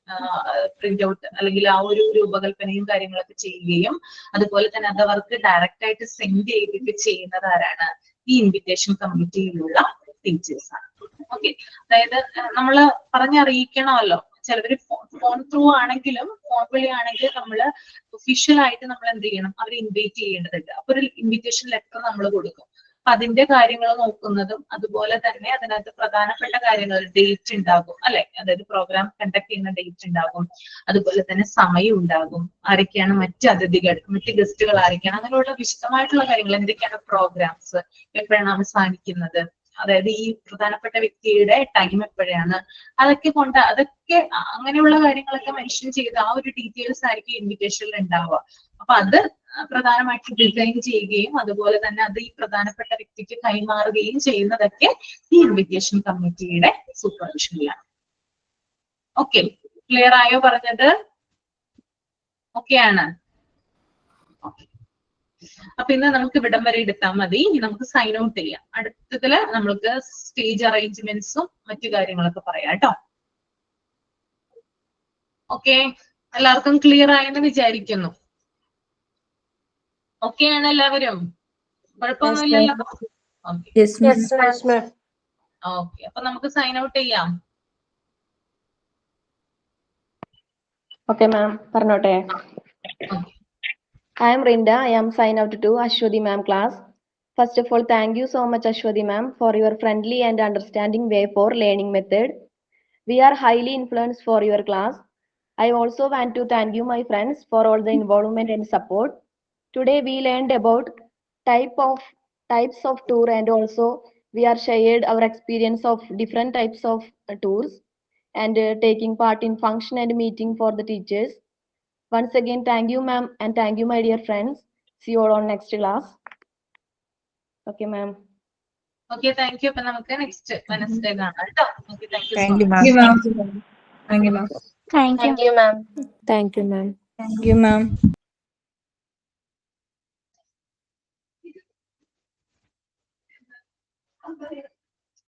പ്രിന്റ് ഔട്ട് അല്ലെങ്കിൽ ആ ഒരു രൂപകൽപ്പനയും കാര്യങ്ങളൊക്കെ ചെയ്യുകയും അതുപോലെ തന്നെ അത് അവർക്ക് ഡയറക്റ്റ് ആയിട്ട് സെൻഡ് ചെയ്തിട്ട് ചെയ്യുന്നത് ആരാണ്, ഈ ഇൻവിറ്റേഷൻ കമ്മിറ്റിയിലുള്ള ടീച്ചേഴ്സ് ആണ്. ഓക്കെ, അതായത് നമ്മള് പറഞ്ഞറിയിക്കണമല്ലോ. ചിലവര് ഫോൺ ത്രൂ ആണെങ്കിലും ഫോൺ വഴി ആണെങ്കിലും നമ്മള് ഒഫീഷ്യൽ ആയിട്ട് നമ്മൾ എന്ത് ചെയ്യണം, അവരെ ഇൻവൈറ്റ് ചെയ്യേണ്ടതുണ്ട്. അപ്പൊ ഒരു ഇൻവിറ്റേഷൻ ലെറ്റർ നമ്മൾ കൊടുക്കും. അതിന്റെ കാര്യങ്ങൾ നോക്കുന്നതും അതുപോലെ തന്നെ അതിനകത്ത് പ്രധാനപ്പെട്ട കാര്യങ്ങൾ ഡേറ്റ് ഉണ്ടാകും അല്ലെ, അതായത് പ്രോഗ്രാം കണ്ടക്ട് ചെയ്യുന്ന ഡേറ്റ് ഉണ്ടാകും, അതുപോലെ തന്നെ സമയം ഉണ്ടാകും, ആരൊക്കെയാണ് മറ്റ് അതിഥികൾ, മറ്റ് ഗസ്റ്റുകൾ ആരൊക്കെയാണ്, അങ്ങനെയുള്ള വിശദമായിട്ടുള്ള കാര്യങ്ങൾ, എന്തൊക്കെയാണ് പ്രോഗ്രാംസ്, എപ്പോഴാണ് അവസാനിക്കുന്നത്, അതായത് ഈ പ്രധാനപ്പെട്ട വ്യക്തിയുടെ ടൈം എപ്പോഴാണ്, അതൊക്കെ അങ്ങനെയുള്ള കാര്യങ്ങളൊക്കെ മെൻഷൻ ചെയ്ത് ആ ഒരു ഡീറ്റെയിൽസ് ആയിരിക്കും ഇൻവിറ്റേഷനിൽ ഉണ്ടാവുക. അപ്പൊ അത് പ്രധാനമായിട്ട് ഡിസൈൻ ചെയ്യുകയും അതുപോലെ തന്നെ അത് ഈ പ്രധാനപ്പെട്ട വ്യക്തിക്ക് കൈമാറുകയും ചെയ്യുന്നതൊക്കെ ഈ ഇൻവിറ്റേഷൻ കമ്മിറ്റിയുടെ സൂപ്പർവിഷനിലാണ്. ഓക്കെ, ക്ലിയർ ആയോ പറഞ്ഞത്? ഓക്കെയാണ്. അപ്പൊ ഇന്ന് നമുക്ക് ഇവിടം വരെ എടുത്താൽ മതി. ഇനി നമുക്ക് സൈൻ ഔട്ട് ചെയ്യാം. അടുത്തതില് നമ്മൾക്ക് സ്റ്റേജ് അറേഞ്ച്മെന്റ്സും മറ്റു കാര്യങ്ങളൊക്കെ പറയാം കേട്ടോ. ഓക്കെ, എല്ലാവർക്കും ക്ലിയർ ആയെന്ന് വിചാരിക്കുന്നു. ഓക്കെ ആണ് എല്ലാവരും? കുഴപ്പമൊന്നുമില്ലല്ലോ? ഓക്കെ, അപ്പൊ നമുക്ക് സൈൻ ഔട്ട് ചെയ്യാം. Okay, ma'am. പറഞ്ഞോട്ടെ. I am Rinda. I am sign out to Ashwati ma'am class. First of all, thank you so much, Ashwati ma'am, for your friendly and understanding way for learning method. We are highly influenced for your class. I also want to thank you, my friends, for all the involvement and support. Today we learned about types of tour, and also we are shared our experience of different types of tours and taking part in function and meeting for the teachers. Once again, thank you, ma'am, and thank you, my dear friends. See you all on next class. Okay, ma'am. Okay, thank you. അപ്പൊ നമുക്ക് next Wednesday കാണാം കേട്ടോ. Okay, thank you so Thank you, much. ma'am. Thank you, ma'am. Thank you. Thank you, ma'am. Thank you, ma'am. Thank you, ma'am.